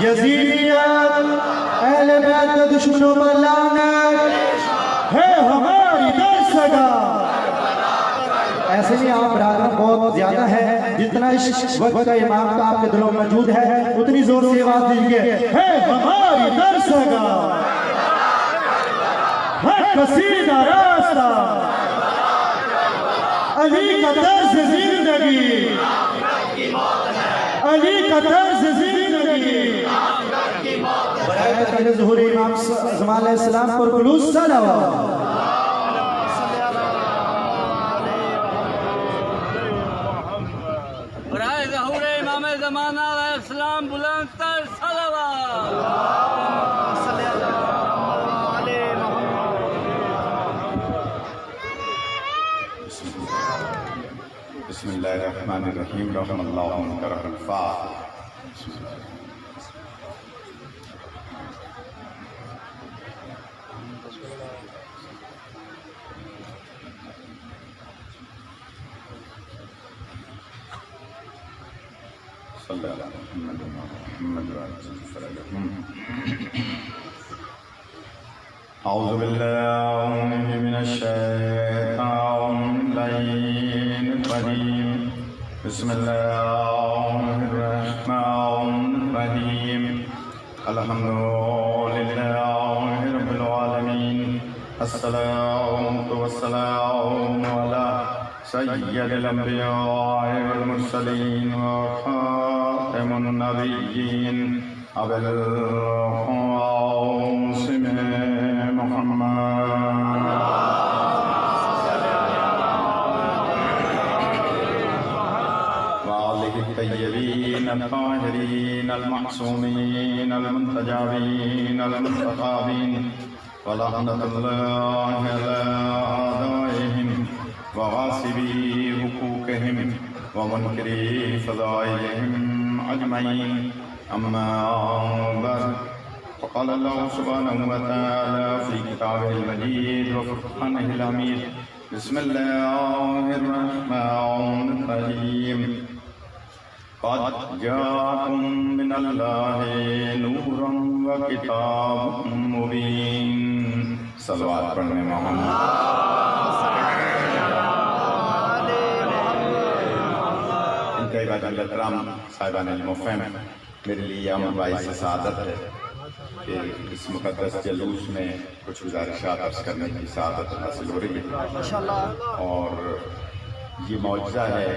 یزیدیت اہل بیت کے دشمنوں پر لعنت ہے ہماری درسگاہ۔ ایسے نہیں آپ برادر بہت زیادہ ہے، جتنا اس وقت کا امام کا آپ کے دلوں میں موجود ہے اتنی زور سے آواز دیجیے، ہے ہماری درسگاہ، ہے قصیدہ راستہ، علی کا طرز زندگی، علی کا طرز زندگی۔ برائے تقدیر ظہور امام زمان علیہ السلام پر خلوص صلوات۔ برائے ظہور امام زمانہ علیہ السلام بلند تر صلوات۔ بسم اللہ الرحمن الرحیم، رحم اللہ منکر الفاتح۔ صلی اللہ محمد محمد اعوذ باللہ من الشیطان اللعین الرجیم، بسم اللہ الرحمن الرحیم، الحمد للہ رب العالمین، الصلاة والسلام علی سید الانبیاء والمرسلین وخاتم النبیین ابی القاسم محمد وآلہ الطیبین الطاہرین المعصومین المنتجبین المنتخبین ولعنۃ اللہ علی اعدائہم وغاصبی حقوقہم ومنکری فضائلہم اجمعین، اما بعد فقال اللہ سبحانہ وتعالی فی کتابہ المجید وفرقانہ الحمید، بسم اللہ الرحمن الرحیم، قد جاءکم من اللہ نورا وکتاب مبین۔ صلوات پڑھنے محمد۔ اکرام صاحبان المفہم، میرے لیے امر باعث سعادت ہے کہ اس مقدس جلوس میں کچھ گزارشات عرض کرنے کی سعادت حاصل ہو رہی ہے، اور یہ معجزہ ہے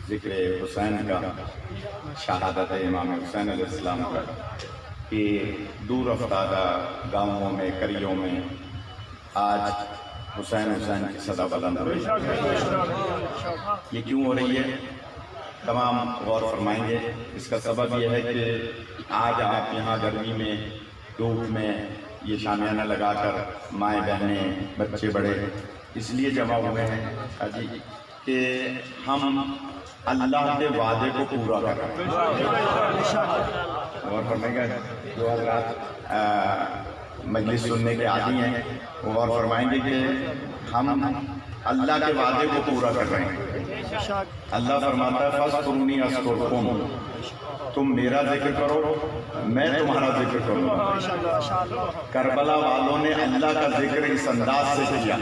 ذکر حسین کا، شہادت امام حسین علیہ السلام کا، کہ دور افتادہ گاؤں میں قریوں میں آج حسین حسین کی صدا بلند ہو رہی ہے۔ یہ کیوں ہو رہی ہے؟ تمام غور فرمائیں گے۔ اس کا سبب یہ ہے کہ آج آپ یہاں گرمی میں دھوپ میں یہ شامیانہ لگا کر مائیں بہنیں بچے بڑے اس لیے جمع ہوئے ہیں جی کہ ہم اللہ کے وعدے کو پورا کریں۔ غور فرمائیں گے، جو حضرات مجلس سننے کے عادی ہیں وہ غور فرمائیں گے کہ ہم اللہ کے وعدے کو پورا کر رہے ہیں۔ اللہ فرماتا ہے فَاذْكُرُونِي أَذْكُرْكُمْ، تم میرا ذکر کرو میں تمہارا ذکر کروں۔ کربلا والوں نے اللہ کا ذکر اس انداز سے کیا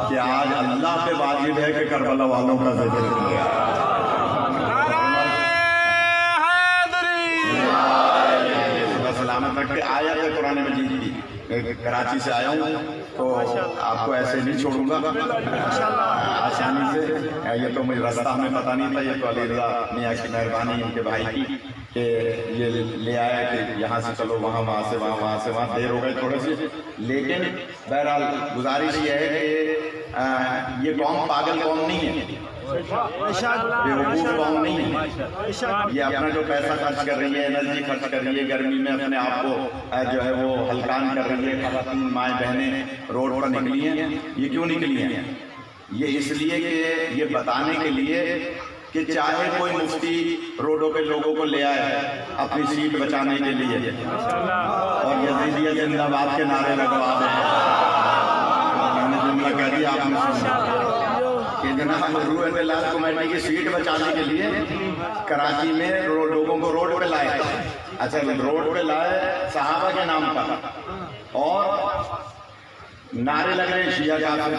کہ آج اللہ پہ واجب ہے کہ کربلا والوں کا ذکر کیا۔ سلامت رکھ کے آیا ہے قرآن مجید کی، کراچی سے آیا ہوں تو آپ کو ایسے نہیں چھوڑوں گا آسانی سے۔ یہ تو مجھے راستہ ہمیں پتہ نہیں تھا، یہ تو علی رضا میاں کی مہربانی ان کے بھائی کی کہ یہ لے آیا کہ یہاں سے چلو وہاں، وہاں سے وہاں، وہاں سے وہاں، دیر ہو گئی تھوڑے سی، لیکن بہرحال گزارش یہ ہے کہ یہ قوم پاگل قوم نہیں ہے، بیوقوف قوم نہیں ہے۔ یہ اپنا جو پیسہ خرچ کر رہی ہے، انرجی خرچ کر رہی ہے، گرمی میں اپنے آپ کو جو ہے وہ ہلکان کر رہی ہے، خواتین مائیں بہنیں روڈ پر نکلی ہیں۔ یہ کیوں نکلی ہیں؟ یہ اس لیے کہ یہ بتانے کے لیے کہ چاہے کوئی مفتی روڈوں پہ لوگوں کو لے آئے اپنی سیٹ بچانے کے لیے اور یزیدیت زندہ باد کے نعرے لگوا دیں، میں نے جملہ کہہ دیا آپ نے سنا، کہ جناب روح اللہ کمیٹی کی سیٹ بچانے کے لیے کراچی میں لوگوں کو روڈ پہ لائے. اچھا روڈ پہ لائے صحابہ کے نام پر, اور نعرے لگ رہے ہیں شیعہ کافر.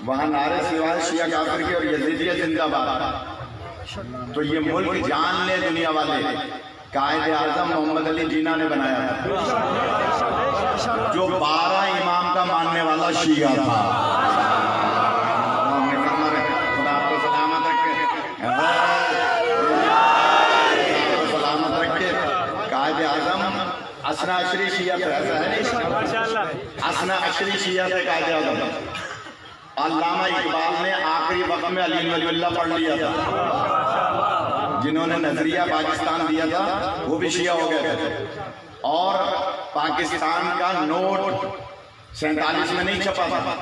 وہاں نعرے سوائے شیعہ کافر کے اور یزیدیہ زندہ باد. تو یہ ملک جان لے دنیا والے, قائد اعظم محمد علی جناح نے بنایا تھا, جو 12 امام کا ماننے والا شیعہ تھا. خدا آپ کو سلامت رکھے, سلامت رکھے. قائد اعظم اثنا عشری شیعہ تھے, اثنا عشری شیعہ تھے قائد اعظم. علامہ اقبال نے آخری وقت میں علی ولی اللہ پڑھ لیا تھا. جنہوں نے نظریہ پاکستان دیا تھا وہ بھی شیعہ ہو گئے تھے. اور پاکستان کا نوٹ 47 میں نہیں چھپا تھا,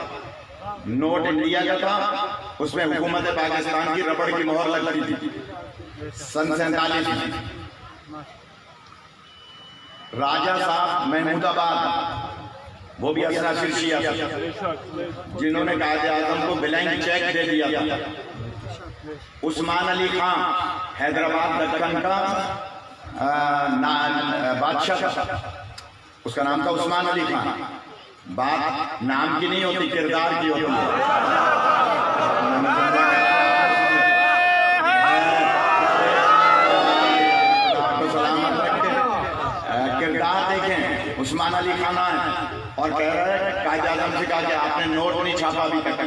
نوٹ انڈیا کا تھا, اس میں حکومت پاکستان کی ربڑ کی مہر لگتی تھی سن 47 میں. راجہ صاحب محمود آباد وہ بھی اثنا عشری شیعہ تھا, جنہوں نے قائد اعظم کو بلینک چیک دے دیا تھا. عثمان علی خان حیدرآباد دکن کا بادشاہ تھا, اس کا نام تھا عثمان علی خان. بات نام کی نہیں ہوتی, کردار کی ہوتی ہے. آپ کو سلامت رکھے. کردار دیکھیں, عثمان علی خان آئے اور کہہ رہے ہیں قائد اعظم سے کہا کہ آپ نے نوٹ نہیں چھاپا ابھی تک.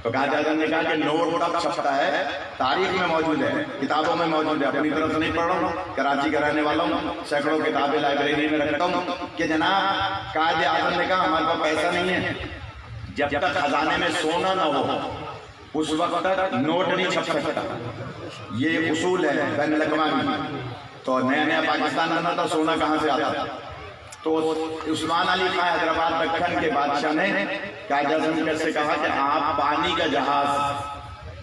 تو قائد اعظم نے کہا کہ نوٹ اب چھپتا ہے, تاریخ میں موجود ہے, کتابوں میں موجود ہے, اپنی طرف سے نہیں پڑھ رہا ہوں, کراچی کا رہنے والا ہوں, سینکڑوں کتابیں لائبریری میں رکھتا ہوں. کہ جناب قائد اعظم نے کہا ہمارے پاس پیسہ نہیں ہے, جب تک خزانے میں سونا نہ ہو اس وقت تک نوٹ نہیں چھپ سکتا. یہ اصول ہے بین الاقوامی. تو نیا نیا پاکستان بنا تھا, سونا کہاں سے آتا تھا. تو عثمان علی خان حیدرآباد دکن کے بادشاہ نے قائد اعظم سے کہا کہ آپ پانی کا جہاز,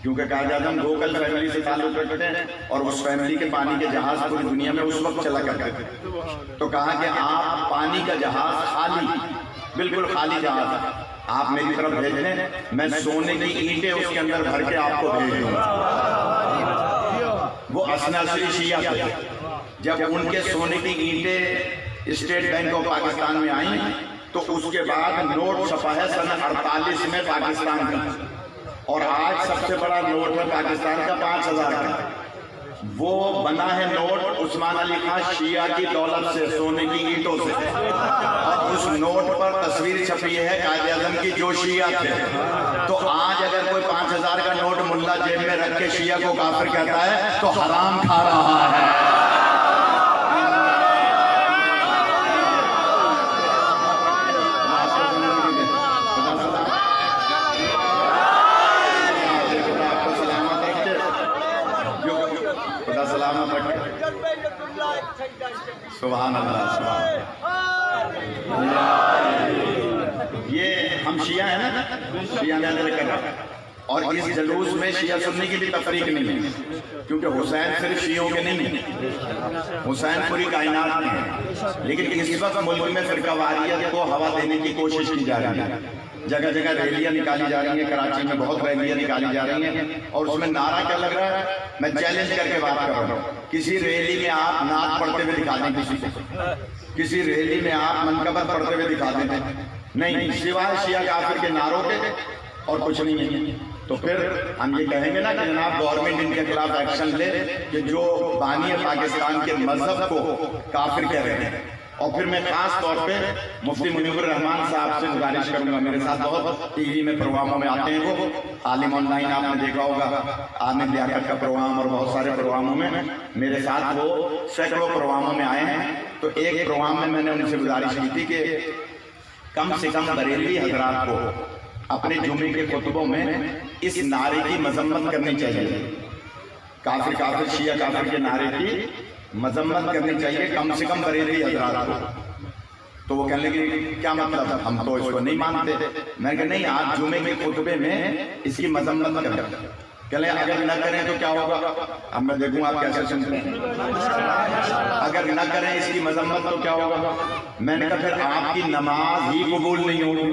کیونکہ قائد اعظم گوکل فیملی سے تعلق رکھتے ہیں اور اس فیملی کے پانی کے جہاز پوری دنیا میں اس وقت چلا کرتے تھے. تو کہا کہ آپ پانی کا جہاز خالی, بالکل خالی جہاز آپ میری طرف بھیج دیں, میں سونے کی اینٹیں اس کے اندر بھر کے آپ کو بھیج دوں. وہ اثنا عشری شیعہ تھے. جب ان کے سونے کی اینٹیں اسٹیٹ بینک آف پاکستان میں آئیں تو اس کے بعد نوٹ چھپا ہے سن 48 میں پاکستان کا, اور آج سب سے بڑا نوٹ ہے پاکستان کا 5000 کا. وہ بنا ہے نوٹ عثمان علی خان شیعہ کی دولت سے, سونے کی اینٹوں سے, اور اس نوٹ پر تصویر چھپی ہے قائد اعظم کی جو شیعہ تھے. تو آج اگر کوئی 5000 کا نوٹ ملا جیب میں رکھ کے شیعہ کو کافر کہتا ہے تو حرام کھا رہا ہے. سبحان اللہ, سبحان اللہ. یہ ہم شیعہ ہیں نا, شیعہ نے اندر کر رہا, اور اس جلوس میں شیعہ سنی کی بھی تفریق نہیں ہے, کیونکہ حسین صرف شیعوں کے نہیں ہیں, حسین پوری کائنات میں ہے. لیکن اس وقت ملک میں فرقہ واریت کو ہوا دینے کی کوشش کی جا رہی ہے. جگہ جگہ ریلیاں نکالی جا رہی ہیں, کراچی میں بہت ریلیاں نکالی جا رہی ہیں, اور اس میں نعرہ کیا لگ رہا ہے, میں چیلنج کر کے بات کر رہا ہوں, کسی ریلی میں آپ نعت پڑھتے ہوئے دکھا دیں, کسی کو کسی ریلی میں آپ منقبت پڑھتے ہوئے دکھا دیں, نہیں, سوائے شیعہ کافر کے نعروں کے اور کچھ نہیں ہے. تو پھر ہم یہ کہیں گے نا کہ جناب گورنمنٹ ان کے خلاف ایکشن لے کہ جو بانی پاکستان کے مذہب کو کافر کہہ رہے ہیں. اور پھر میں خاص طور پہ مفتی منیب الرحمان صاحب سے گزارش کروں گا, میرے ساتھ بہت ٹی وی میں پروگراموں میں آتے ہیں, وہ عالم آن لائن آپ نے دیکھا ہوگا, عامر لیاقت کا پروگرام اور بہت سارے پروگراموں میں میرے ساتھ وہ سینکڑوں پروگراموں میں آئے ہیں. تو ایک پروگرام میں میں نے ان سے گزارش کی تھی کہ کم سے کم بریلوی حضرات کو اپنے جمعے کے خطبوں میں اس نعرے کی مذمت کرنی چاہیے, کافر کافر شیعہ کافر کے نعرے کی مذمت کرنی چاہیے کم سے کم بریلوی حضرات کو. تو وہ کہنے لگے کیا مطلب, ہم تو اس کو نہیں مانتے. میں نے کہا نہیں, آپ جمعے کے خطبے میں اس کی مذمت کریں. کہلے اگر نہ کریں تو کیا ہوگا, اب میں دیکھوں آپ کیسے سنتے ہیں. اگر نہ کریں اس کی مذمت تو کیا ہوگا. میں نے کہا پھر آپ کی نماز ہی قبول نہیں ہوگی.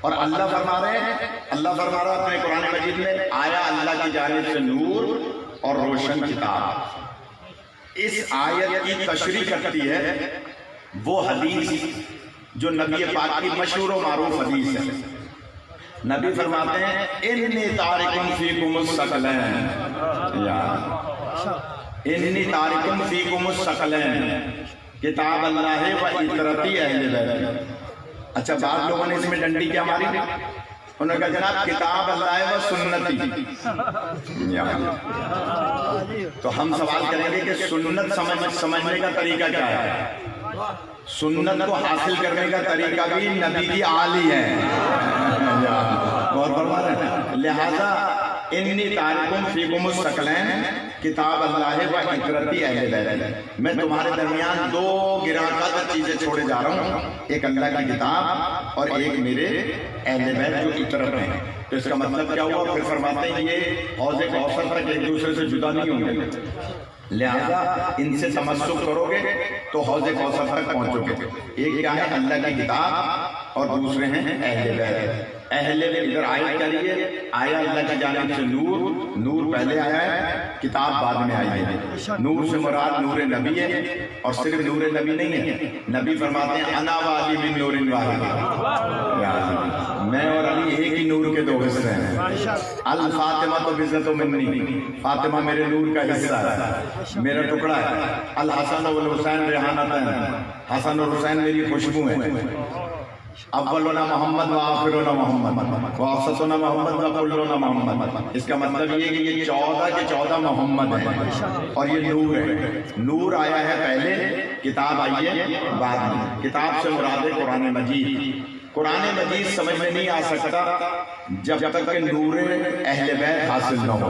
اور اللہ فرما رہے ہیں اپنے قرآن مجید میں آیا اللہ کی جانب سے نور اور روشن کتاب۔ اس آیت کی تشریح کرتی ہے وہ حدیث جو نبی پاک کی مشہور و معروف حدیث ہے۔ نبی فرماتے ہیں انی تارکم فیکم الثقلین، انی تارکم فیکم الثقلین کتاب اللہ و اطرتی اہل بیت۔ اچھا بعض لوگوں نے اس میں ڈنڈی کیا ماری؟ انہوں نے کہا جناب کتاب اللہ و سنتی۔ تو ہم سوال کریں گے کہ سنت سمجھنے کا طریقہ کیا ہے؟ سنت کو حاصل کرنے کا طریقہ بھی نبی کی عالی ہے۔ اور فرما رہے ہیں لہذا انی تارکم فیکم الثقلین کتاب اللہ و اطرتی اہل بیت، میں تمہارے درمیان دو گراں قدر چیزیں چھوڑے جا رہا ہوں، ایک اللہ کی کتاب اور ایک میرے اہل بیت جو اطرت ہیں۔ تو اس کا مطلب کیا ہوا؟ پھر فرماتے ہیں یہ حوض کوثر تک ایک دوسرے سے جدا نہیں ہوں گے، لہذا ان سے تمسک کرو گے تو حوض کوثر تک پہنچو گے۔ ایک کیا ہے؟ اللہ کی کتاب اور دوسرے ہیں اہل بیت۔ اہل بیت ادھر آیت کیا لیے؟ آیا اللہ کی جانب سے نور، نور پہلے آیا ہے، کتاب بعد میں آئی ہے۔ نور سے مراد نور نبی ہے، اور صرف نور نبی نہیں ہے، نبی فرماتے ہیں انا و علی من نور واحد، میں اور علی ایک ہی نور کے دو حصے ہیں۔ الفاطمہ تو بزت منی، فاطمہ میرے نور کا حصہ ہے، میرا ٹکڑا ہے۔ الحسن والحسین ریحانتین، حسن اور حسین میری خوشبو ہیں۔ اولنا محمد و آخرنا محمد و اوسطنا محمد و کلنا محمد۔ اس کا مطلب یہ کہ یہ 14 کے 14 محمد ہیں، اور یہ نور ہے۔ نور آیا ہے پہلے، کتاب آئی ہے بعد میں۔ کتاب سے مراد ہے قرآن مجید۔ قرآن مجید سمجھ میں نہیں آ سکتا جب تک کہ نور اہل بیت حاصل نہ ہو۔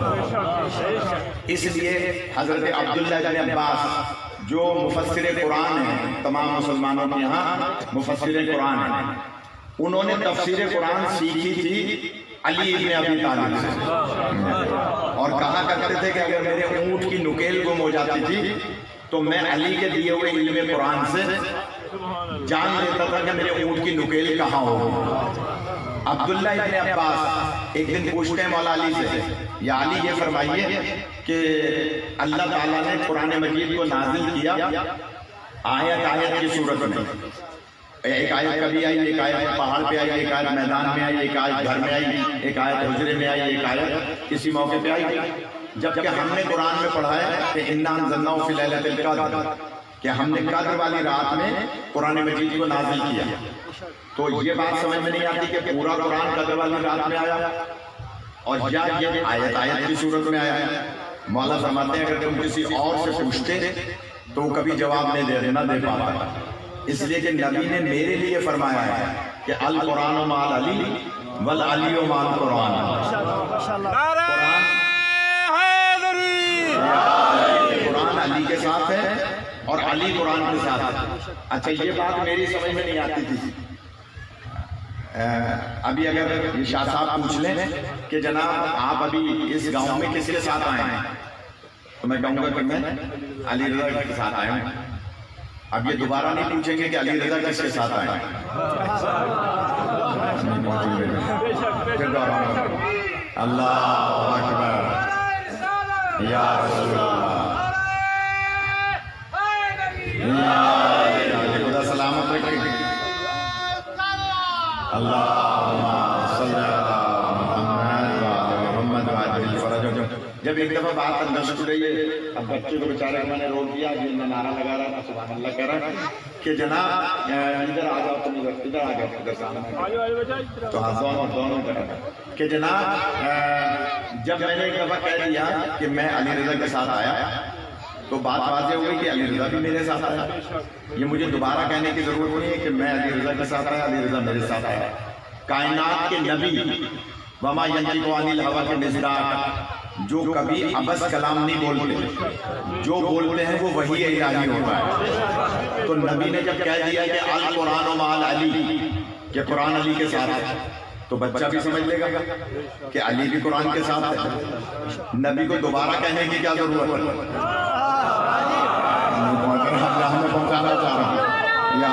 اس لیے حضرت عبداللہ بن عباس جو مفسر قرآن ہیں، تمام مسلمانوں کے یہاں مفسر قرآن ہیں، انہوں نے تفسیر قرآن سیکھی تھی علی ابن ابی طالب سے، اور کہا کرتے تھے کہ اگر میرے اونٹ کی نکیل گم ہو جاتی تھی تو میں علی کے دیے ہوئے علم قرآن سے جان لیتا تھا کہ میرے اونٹ کی نکیل کہاں ہو۔ عبداللہ ابن عباس ایک دن پوچھتے ہیں مولا علی سے، یا علی یہ فرمائیے کہ اللہ تعالیٰ نے قرآن مجید کو نازل کیا آیت کی صورت میں، ایک آیت کبھی آئی، ایک آیت پہاڑ پہ آئی، ایک آیت میدان میں آئی، ایک آیت گھر میں آئی، ایک آیت حجرے میں آئی، ایک آیت کسی موقع پہ آئی، جبکہ ہم نے قرآن میں پڑھا ہے کہ انا انزلناہ فی لیلۃ القدر، کہ ہم نے قدر والی رات میں قرآن مجید کو نازل کیا۔ تو یہ بات سمجھ میں نہیں آتی کہ پورا قرآن قدر والی رات میں آیا اور یا یہ آیت کی صورت میں آیا ہے۔ مولا فرماتے ہیں اگر تم کسی اور سے پوچھتے تو وہ کبھی جواب نہ دے پاتا، اس لیے کہ نبی نے میرے لیے فرمایا ہے کہ القرآن مع علی والعلی مع القرآن، قرآن علی کے ساتھ ہے اور علی قرآن کے ساتھ ہے۔ اچھا یہ بات میری سمجھ میں نہیں آتی تھی۔ ابھی اگر یہ شاہ صاحب پوچھ لیں کہ جناب آپ ابھی اس گاؤں میں کس کے ساتھ آئے ہیں، تو میں کہوں گا کہ میں علی رضا کے ساتھ آیا ہوں۔ اب یہ دوبارہ نہیں پوچھیں گے کہ علی رضا کس کے ساتھ آئے ہیں، اللہ اکبر یا رسول اللہ، خدا سلامت رکھے۔ جب ایک دفعہ بات اندر سے رہی ہے، اب بچے کو بیچارے میں نے روک دیا، جن میں نعرہ لگا رہا تھا سبحان اللہ کہہ رہا کہ جناب ادھر آ جاؤ، تم ادھر آ جاؤ، ادھر سامنے تو ہاتھ دونوں کہ جناب جب میں نے ایک دفعہ کہہ دیا کہ میں علی رضا کے ساتھ آیا تو بات واضح ہوئی کہ علی رضا بھی میرے ساتھ آیا۔ یہ مجھے دوبارہ کہنے کی ضرورت نہیں ہے کہ میں علی رضا کے ساتھ آیا، علی رضا میرے ساتھ آیا۔ کائنات کے نبی وما ینطق عن الہویٰ کے مصداق، جو کبھی عبث کلام نہیں بولتے، جو بولتے ہیں وہ وحی الہی ہوتا ہے۔ تو نبی نے جب کہہ دیا کہ القرآن مع علی، کہ قرآن علی کے ساتھ ہے، تو بچہ بھی سمجھ لے گا کہ علی بھی قرآن کے ساتھ ہے۔ نبی کو دوبارہ کہنے کی کیا ضرورت ہے؟ ہمیں پہنچانا چاہ رہا ہوں یا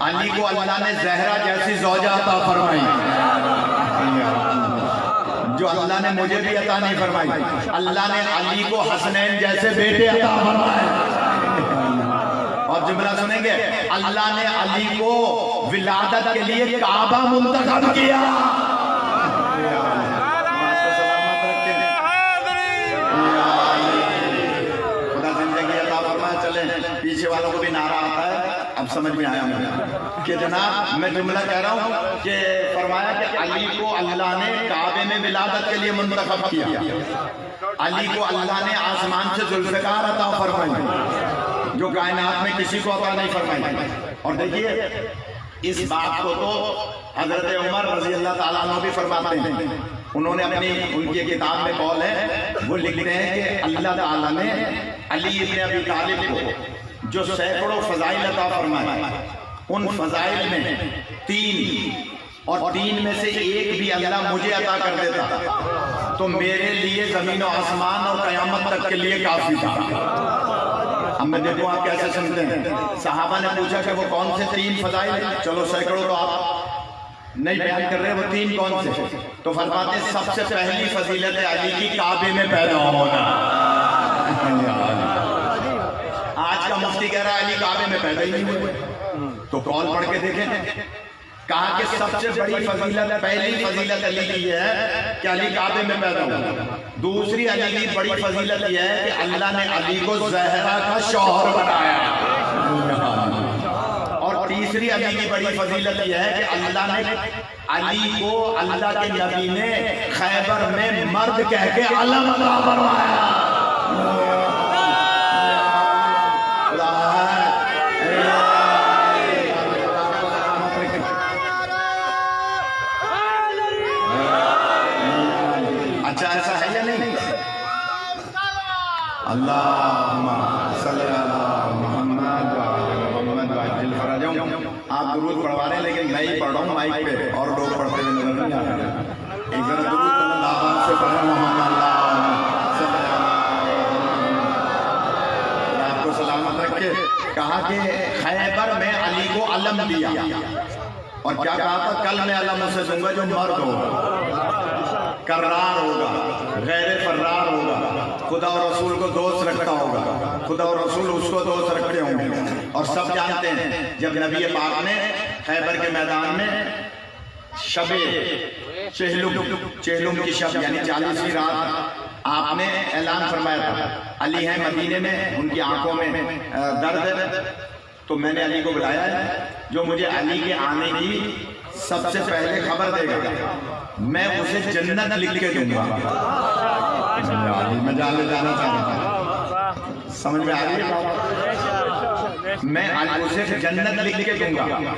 علی کو اللہ نے زہرا جیسی زوجہ عطا فرمائی جو اللہ نے مجھے بھی عطا نہیں فرمائی. اللہ نے علی کو حسنین جیسے بیٹے عطا فرمائے. اور جملہ سنیں گے, اللہ نے علی کو ولادت کے لیے کعبہ منتخب کیا. خدا زندگی عطا فرمائے. چلیں پیچھے والوں کو بھی نعرہ آتا ہے, اب سمجھ میں آیا مجھے کہ جناب میں جملہ کہہ رہا ہوں کہ فرمایا کہ علی کو اللہ نے کعبے میں ولادت کے لیے منتخب کیا. علی کو اللہ نے آسمان سے ذوالفقار عطا فرمائی جو کائنات میں کسی کو عطا نہیں فرمائی. اور دیکھیے اس بات کو تو حضرت عمر رضی اللہ تعالیٰ عنہ بھی فرماتے ہیں. انہوں نے اپنی ان کی کتاب میں قول ہے, وہ لکھتے ہیں کہ اللہ تعالیٰ نے علی ابن ابی طالب کو جو سینکڑوں فضائل عطا فرمائے, ان فضائل میں 3 میں سے ایک بھی اللہ مجھے عطا کر دیتا تو میرے لیے زمین و آسمان اور قیامت تک کے لیے کافی تھا. اب میں دیکھوں آپ کیسے سمجھتے ہیں. صحابہ نے پوچھا کہ وہ کون سے 3 فضائل, چلو سینکڑوں تو آپ نہیں بیان کر رہے, وہ 3 کون سے؟ تو فرماتے ہیں سب سے پہلی فضیلت علی کی کعبے میں پیدا ہونا. آج کا مفتی کہہ رہا ہے علی کعبے میں پیدا ہی نہیں ہوئے, تو قول پڑھ کے دیکھیں. کہا کہ سب سے بڑی فضیلت, پہلی فضیلت علی کی یہ ہے کہ علی کعبے میں پیدا ہوا. دوسری علی کی بڑی فضیلت یہ ہے کہ اللہ نے علی کو زہرا کا شوہر بنایا. اور تیسری علی کی بڑی فضیلت یہ ہے کہ اللہ نے علی کو اللہ کے نبی نے خیبر میں مرد کہہ کے علم عطا فرمایا. اچھا ایسا ہے یا نہیں؟ اللہم صلی اللہ محمد محمد واجل فرجوں. آپ درود پڑھوا رہے ہیں لیکن میں ہی پڑھ رہا ہوں مائک پہ, اور لوگ پڑھتے ہوئے نظر نہیں آ رہے. ایک ذرا درود اللہ سے پڑھیں محمد اللہ صلی اللہ. آپ کو سلامت رکھ کے کہا کہ خیبر میں علی کو علم دیا, اور کیا کہا تھا, کل میں علم اسے دوں گا جو مرد ہوگا, کرار ہوگا, غیر فرار ہوگا, خدا اور رسول کو دوست رکھتا ہوگا, خدا اور رسول اس کو دوست رکھتے ہوں گے. اور سب جانتے ہیں جب نبی پاک نے خیبر کے میدان میں شب چہلم کی شب یعنی 40ویں رات آپ نے اعلان فرمایا تھا, علی ہیں مدینے میں, ان کی آنکھوں میں درد ہے, تو میں نے علی کو بلایا ہے, جو مجھے علی کے آنے کی سب سے پہلے خبر دے گا میں اسے جنت لکھ کے دوں گا. میں جانا چاہتا ہوں, سمجھ میں آ رہی ہے, میں اسے جنت لکھ کے دوں گا.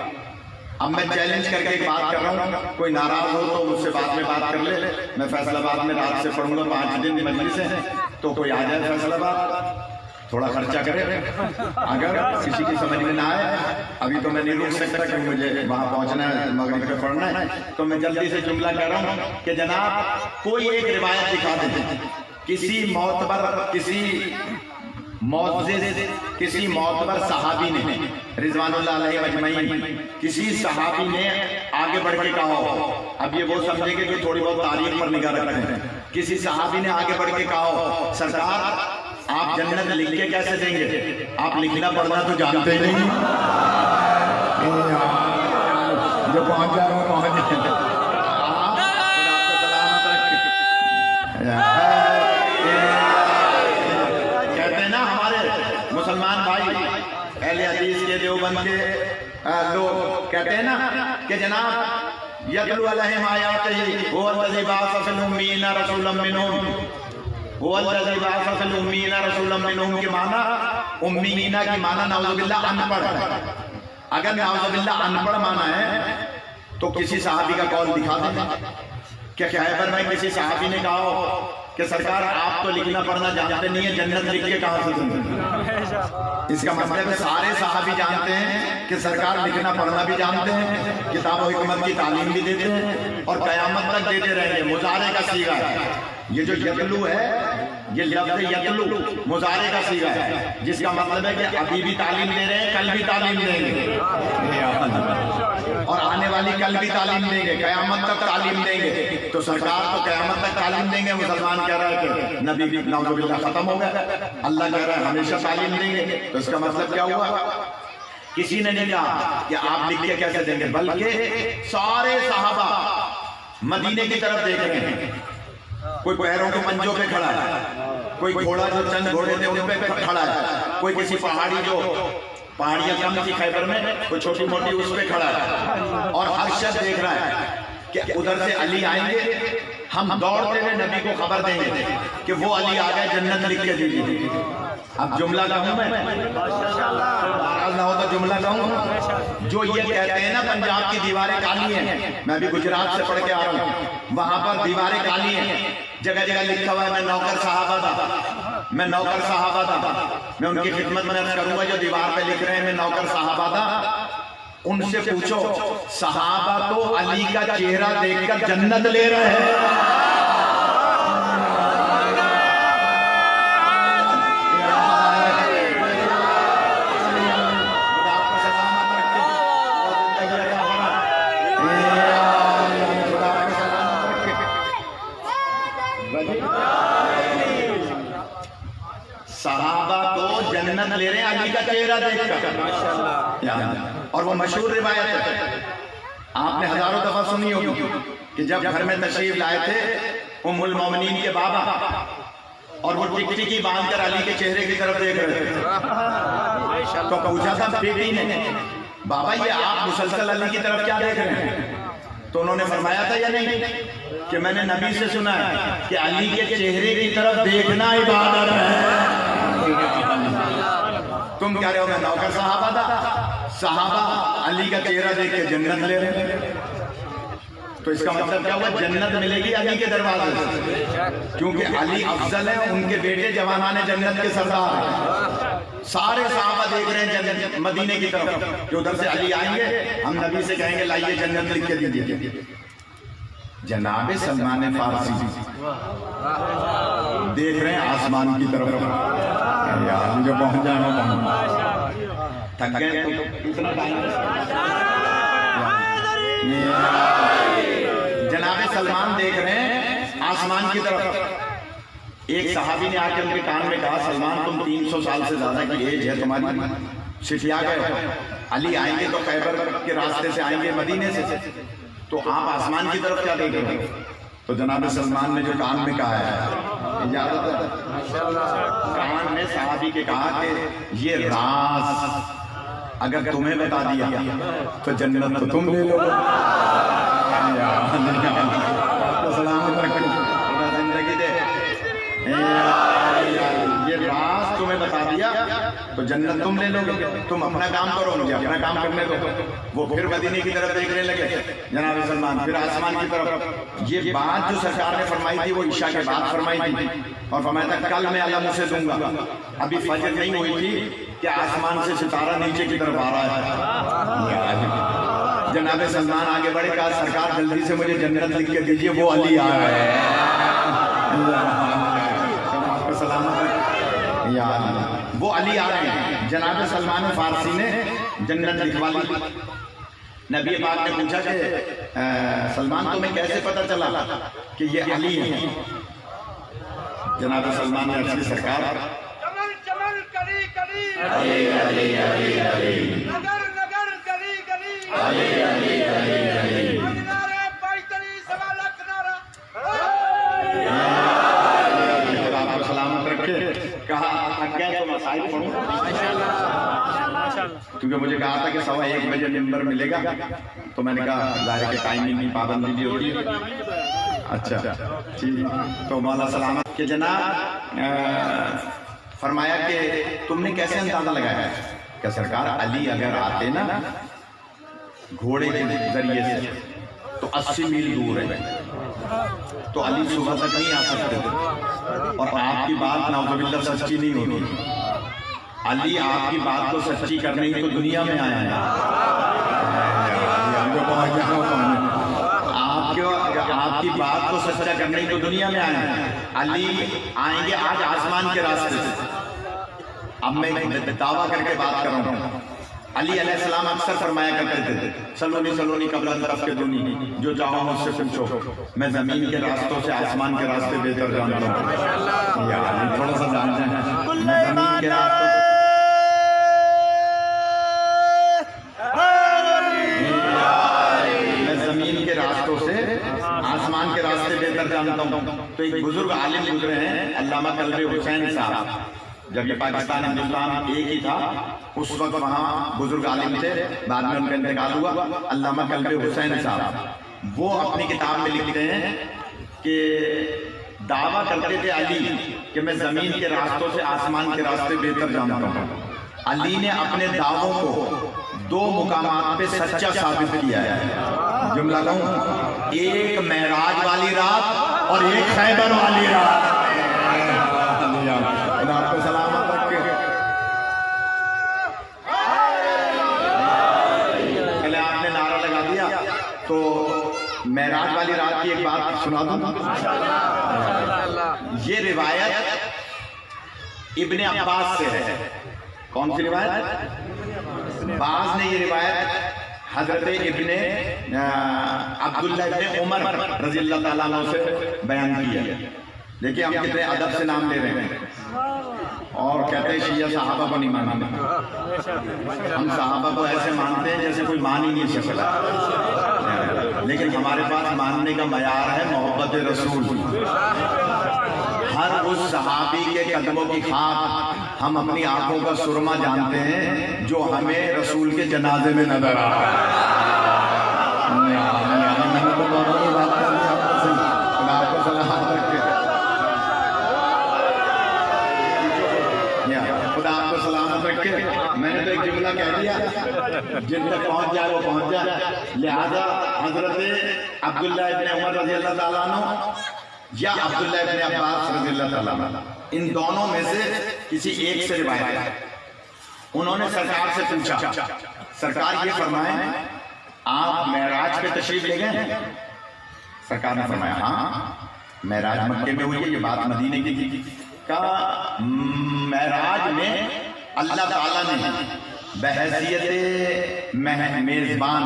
اب میں چیلنج کر کے ایک بات کر رہا ہوں, کوئی ناراض ہو تو مجھ سے بعد میں بات کر لے. میں فیصل آباد میں رات سے پڑھوں گا, 5 دن مجلس ہے, تو کوئی آ جائے فیصل آباد, تھوڑا خرچہ کرے. اگر کسی کی سمجھ میں نہ آئے, ابھی تو میں نہیں روک سکتا کہ مجھے وہاں پہنچنا ہے, مغرب پہ پڑھنا ہے, تو میں جلدی سے جملہ کہہ رہا ہوں کہ جناب کوئی ایک روایت دکھا دیں, کسی معتبر صحابی نے, رضوان اللہ علیہ اجمعین, کسی صحابی نے آگے بڑھ کے کہا ہو, اب یہ وہ سمجھے گے جو تھوڑی بہت تاریخ پر نگاہ رکھتے ہیں, کسی صحابی نے آگے بڑھ کے کہا ہو سرکار آپ جنت لکھ کے کیسے دیں گے, آپ لکھنا پڑھنا تو جانتے ہی نہیں. جو پہنچ جا رہا ہوں پہنچ کہتے ہیں نا ہمارے مسلمان بھائی اہل حدیث کے دیوبند کے لوگ کہتے ہیں نا کہ جناب یتلو علیہم آیاتہ هو الذی بعث فی الأمیین رسولا منہم, هو الذی بعث فی الأمیین رسولا منہم کے معنی امیینہ کی معنی نعوذ باللہ ان پڑھ ہے. اگر نعوذ باللہ ان پڑھ معنی ہے تو کسی صحابی کا قول دکھا دیں کہ خیبر میں کسی صحابی نے کہا ہو کہ سرکار آپ تو لکھنا پڑھنا جانتے نہیں ہیں, جنت لکھ کے کہاں سے دیں گے. اس کا مطلب ہے سارے صحابی جانتے ہیں کہ سرکار لکھنا پڑھنا بھی جانتے ہیں, کتاب و حکمت کی تعلیم بھی دیتے ہیں, اور قیامت تک دیتے رہیں گے. مضارع کا صیغہ ہے یہ جو یتلو ہے, یہ لفظ یتلو مضارع کا صیغہ ہے، جس کا مطلب ہے کہ ابھی بھی تعلیم دے رہے ہیں، کل بھی تعلیم دیں گے، اور آنے والی کل بھی تعلیم دیں گے، قیامت تک تعلیم دیں گے۔ تو سرکار تو قیامت تک تعلیم دیں گے، مسلمان کہہ رہا ہے کہ نبی بھی نعوذ باللہ ختم ہو گیا، اللہ کہہ رہا ہے ہمیشہ تعلیم دیں گے۔ تو اس کا مطلب کیا ہوا؟ کسی نے نہیں کہا کہ آپ لکھ کے کیسے دیں گے، بلکہ سارے صحابہ مدینے کی طرف دیکھ رہے ہیں۔ کوئی پیروں کے پنجوں پہ کھڑا ہے، کوئی گھوڑا جو چند گھوڑے تھے ان پہ کھڑا ہے، کوئی کسی پہاڑی جو پہاڑیاں کم تھی خیبر میں، کوئی چھوٹی موٹی اس پہ کھڑا ہے، اور ہر شخص دیکھ رہا ہے کہ ادھر سے علی آئیں گے، ہم دوڑتے ہوئے نبی کو خبر دیں گے کہ وہ علی آ گئے، جنت لکھ کے دیجیے۔ اب جملہ کہوں میں، ناراض نہ ہو تو جملہ کہوں، جو یہ کہتے ہیں نا پنجاب کی دیواریں کالی ہیں، میں بھی گجرات سے پڑھ کے آ رہا ہوں، وہاں پر دیواریں کالی ہیں، جگہ جگہ لکھا ہوا ہے میں نوکر صحابہ تھا، میں نوکر صحابہ تھا۔ میں ان کی خدمت میں عرض کروں گا جو دیوار پہ لکھ رہے ہیں میں نوکر صحابہ تھا، ان سے پوچھو صحابہ تو علی کا چہرہ دیکھ کر جنت لے رہے ہیں۔ صحابہ تو جنت لے رہے ہیں علی کا چہرہ دیکھ کر، اور وہ مشہور روایت ہے، آپ نے ہزاروں دفعہ سنی ہوگی کہ جب گھر میں تشریف لائے تھے ام المومنین کے بابا، اور وہ ٹکٹکی باندھ کر علی کے چہرے کی طرف دیکھ رہے تھے، تو پوچھا تھا بیٹی نے بابا یہ آپ مسلسل علی کی طرف کیا دیکھ رہے ہیں؟ تو انہوں نے فرمایا تھا یا نہیں کہ میں نے نبی سے سنا ہے کہ علی کے چہرے کی طرف دیکھنا عبادت ہے۔ تم کہہ رہے ہو میں نوکر صحابہ تھا، صحابہ علی کا چہرہ دیکھ کے جنت لے رہے ہیں، تو اس کا مطلب کیا ہوا؟ جنت ملے گی علی کے دروازے سے، کیونکہ علی افضل ہے، ان کے بیٹے جوانان جنت کے سردار ہیں۔ سارے صحابہ دیکھ رہے ہیں جنت مدینے کی طرف کہ ادھر سے علی آئیں گے، ہم نبی سے کہیں گے لائیے جنت لکھ کے دیجیے۔ جناب سلمان فارسی دیکھ رہے ہیں آسمان کی طرف، یار مجھے پہنچ جانا، تھک گئے تو اتنا ٹائم۔ جناب سلمان دیکھ رہے ہیں آسمان کی طرف۔ ایک صحابی نے آ کے ان کے کان میں کہا سلمان تم 300 سال سے زیادہ کی ایج ہے تمہاری، سٹیا گئے ہو، علی آئیں گے تو خیبر کے راستے سے آئیں گے مدینے سے، تو آپ آسمان کی طرف کیا دیکھ رہے ہو؟ تو جناب سلمان نے جو کان میں کہا ہے، اجازت ہے کان میں صحابی کے کہا کہ یہ راز اگر تمہیں بتا دیا تو جنت تو تم لے لو۔ سلامت رکھو، زندگی دے، یہ راز تمہیں بتا دیا تو جنت تم لے لو گے، تم اپنا کام کرو، مجھے اپنا کام کرنے دو۔ وہ پھر مدینے کی طرف دیکھنے لگے جناب سلمان، پھر آسمان کی طرف۔ یہ بات جو سرکار نے فرمائی تھی وہ عشاء کے بعد فرمائی تھی، اور فرمایا تھا کل میں علم اسے دوں گا۔ ابھی فجر نہیں ہوئی تھی کہ آسمان سے ستارہ نیچے کی طرف آ رہا ہے۔ جناب سلمان آگے بڑھے، کہا سرکار جلدی سے مجھے جنت لکھ کے دیجئے، وہ علی آ رہے ہیں۔ وہ علی آ رہے ہیں۔ جناب سلمان فارسی نے جنت لکھوا لی۔ نبی پاک نے پوچھا کہ سلمان تمہیں کیسے پتا چلا کہ یہ علی ہے؟ جناب سلمان نے عرض کی سرکار علی علی علی علی نگر نگر گلی گلی علی علی علی علی نعرہ پائتری سوا لاکھ نعرہ آپ کو سلامت رکھے۔ کہا تھک گئے تو مسائل پڑھوں، کیونکہ مجھے کہا تھا کہ 1:15 بجے نمبر ملے گا، تو میں نے کہا ظاہر کے ٹائمنگ کی پابندی بھی ہوتی ہے۔ اچھا ٹھیک، تو مولا سلامت کہ جناب فرمایا کہ تم نے کیسے اندازہ لگایا کہ سرکار علی اگر آتے نا گھوڑے کے ذریعے سے تو 80 میل دور ہے، تو علی صبح تک نہیں آ سکتے تھے، اور آپ کی بات نعوذ باللہ سچی نہیں ہوتی۔ علی آپ کی بات کو سچی کرنے ہی تو دنیا میں آیا ہے۔ آپ کی بات کو سچا کرنے کی دنیا میں آئے ہیں. علی آئیں گے آج آسمان کے راستے سے. اب میں دعویٰ کر کے بات کر رہا ہوں. علی علیہ السلام اکثر فرمایا کرتے تھے سلونی قبل طرف کے دنی جو چاہو مجھ سے پوچھو میں زمین کے راستوں سے آسمان کے راستے بہتر جانتا ہوں. یا علی تھوڑا سا جانتے ہیں میں زمین کے راستوں سے آسمان کے راستے بہتر جانتا ہوں. تو ایک بزرگ عالم گزرے ہیں علامہ قلب حسین صاحب. جب یہ پاکستان ہندوستان ایک ہی تھا اس وقت وہاں بزرگ عالم تھے, بعد میں ان کا انتقال ہوا. علامہ قلب حسین صاحب وہ اپنی کتاب میں لکھتے ہیں کہ دعویٰ کرتے تھے علی کہ میں زمین کے راستوں سے آسمان کے راستے بہتر جانتا ہوں. علی نے اپنے دعووں کو 2 مقامات پہ سچا ثابت کیا ہے. جملہ کہوں, ایک معراج والی رات اور ایک خیبر والی رات. خدا آپ کو سلامت رکھے. پہلے آپ نے نعرہ لگا دیا تو معراج والی رات کی ایک بات سنا دوں. یہ روایت ابن عباس سے ہے. کون سی روایت؟ بعض نے یہ روایت حضرت ابن عبداللہ ابن عمر رضی اللہ تعالیٰ عنہ سے بیان کیا. دیکھیں ہم کتنے ادب سے نام لے رہے ہیں اور کہتے ہیں شیعہ صحابہ کو نہیں مانتے. ہم صحابہ کو ایسے مانتے ہیں جیسے کوئی مان ہی نہیں سکتا, لیکن ہمارے پاس ماننے کا معیار ہے محبت رسول. ہر اس صحابی کے قدموں کی خاک ہم اپنی آنکھوں کا سرما جانتے ہیں جو ہمیں رسول کے جنازے میں نظر آتا ہے. خدا آپ کو سلامت رکھے. میں نے تو ایک جملہ کہہ دیا, جن تک پہنچ جائے وہ پہنچ جائے. لہذا حضرت عبداللہ ابن عمر رضی اللہ تعالیٰ عنہ یا عبداللہ ابن عباس رضی اللہ تعالیٰ عنہ, ان دونوں میں سے کسی ایک سے روایت ہے. انہوں نے سرکار سے پوچھا, سرکار یہ فرمائیں آپ معراج پہ تشریف لے گئے؟ سرکار نے فرمایا ہاں معراج مکے میں ہوئی ہے, یہ بات مدینے کی تھی. کہا معراج میں اللہ تعالیٰ نے بحیثیت میزبان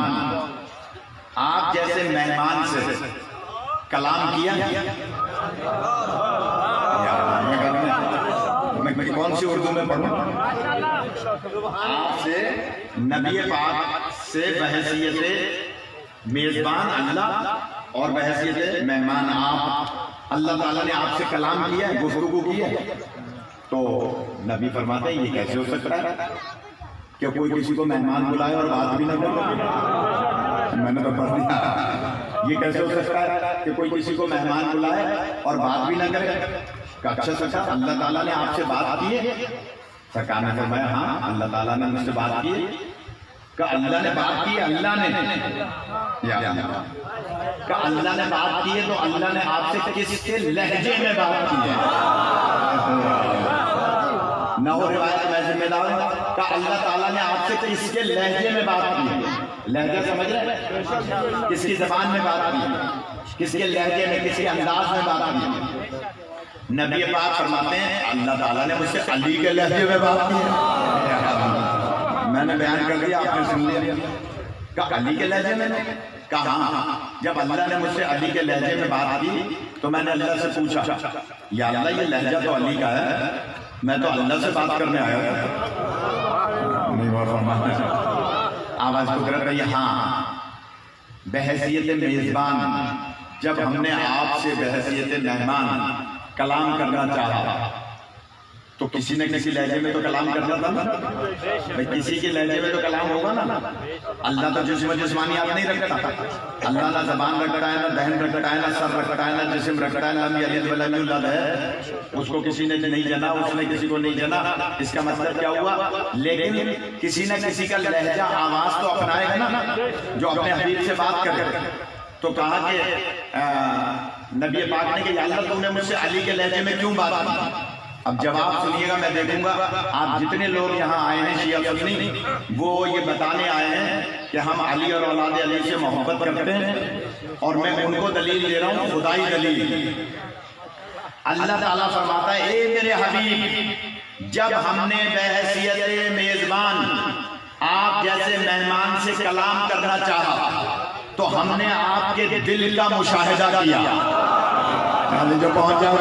آپ جیسے مہمان سے کلام کیا. میں کون سی اردو میں پڑھوں؟ آپ سے نبی پاک سے بحیثیت میزبان اللہ اور بحیثیت مہمان آپ, اللہ تعالیٰ نے آپ سے کلام کیا ہے, گفتگو کی ہے. تو نبی فرماتے ہیں یہ کیسے ہو سکتا ہے کہ کوئی کسی کو مہمان بلائے اور بات بھی نہ کرے؟ میں نے تو پڑھ دیا. یہ کیسے ہو سکتا ہے کہ کوئی کسی کو مہمان بلائے اور بات بھی نہ کرے؟ اچھا سچا اللہ تعالیٰ نے آپ سے بات کی ہے؟ سرکار نے فرمایا ہاں اللہ تعالیٰ نے مجھ سے بات کی ہے. کہ اللہ نے بات کی ہے, اللہ نے کہ اللہ نے بات کی ہے تو اللہ نے آپ سے کس کے لہجے میں بات کی ہے؟ نہ ہو روایت میں ذمہ دار ہوں کہ اللہ تعالیٰ نے آپ سے کس کے لہجے میں بات کی ہے. لہجہ سمجھ رہے ہیں, کس کی زبان میں بات کی ہے, کس کے لہجے میں, کس کے انداز میں بات کی ہے. نبی پاک فرماتے ہیں اللہ تعالیٰ نے مجھ سے علی کے لہجے میں بات کی ہے. میں نے بیان کر دیا, آپ نے سن لیا. کہا علی کے لہجے میں؟ کہا ہاں. جب اللہ نے مجھ سے علی کے لہجے میں بات کی تو میں نے اللہ سے پوچھا یا اللہ یہ لہجہ تو علی کا ہے, میں تو اللہ سے بات کرنے آیا تھا. آواز قدرت رہی ہاں بحیثیت میزبان جب ہم نے آپ سے بحیثیت مہمان کلام کرنا چاہا تو کسی نہ کسی لہجے میں تو کلام کرنا تھا نا بھائی, کسی کے لہجے میں تو کلام ہوگا نا. اللہ تو جسم و جسمانیات نہیں رکھتا. اللہ نہ زبان رکھتا ہے, نہ دہن رکھتا ہے, نہ سر رکھتا ہے, نہ جسم رکھتا ہے, نہ یلد ولم یولد ہے. اس کو کسی نے نہیں جنا, اس نے کسی کو نہیں جنا. اس کا مطلب کیا ہوا؟ لیکن کسی نہ کسی کا لہجہ آواز تو اپنائے گا نا جو اپنے حبیب سے بات کرے. تو کہا کہ نبی پاک نے کہ یا اللہ تم نے مجھ سے علی کے لہجے میں کیوں بات کی؟ اب جواب سنیے گا, میں دیکھوں گا آپ جتنے لوگ یہاں آئے ہیں شیعہ سنی وہ یہ بتانے آئے ہیں کہ ہم علی اور اولاد علی سے محبت کرتے ہیں, اور میں ان کو دلیل دے رہا ہوں، خدائی دلیل۔ اللہ تعالیٰ فرماتا ہے اے میرے حبیب، جب ہم نے بحیثیت میزبان آپ جیسے مہمان سے کلام کرنا چاہا تو ہم نے آپ کے دل کا مشاہدہ کیا۔ جو پہنچ جا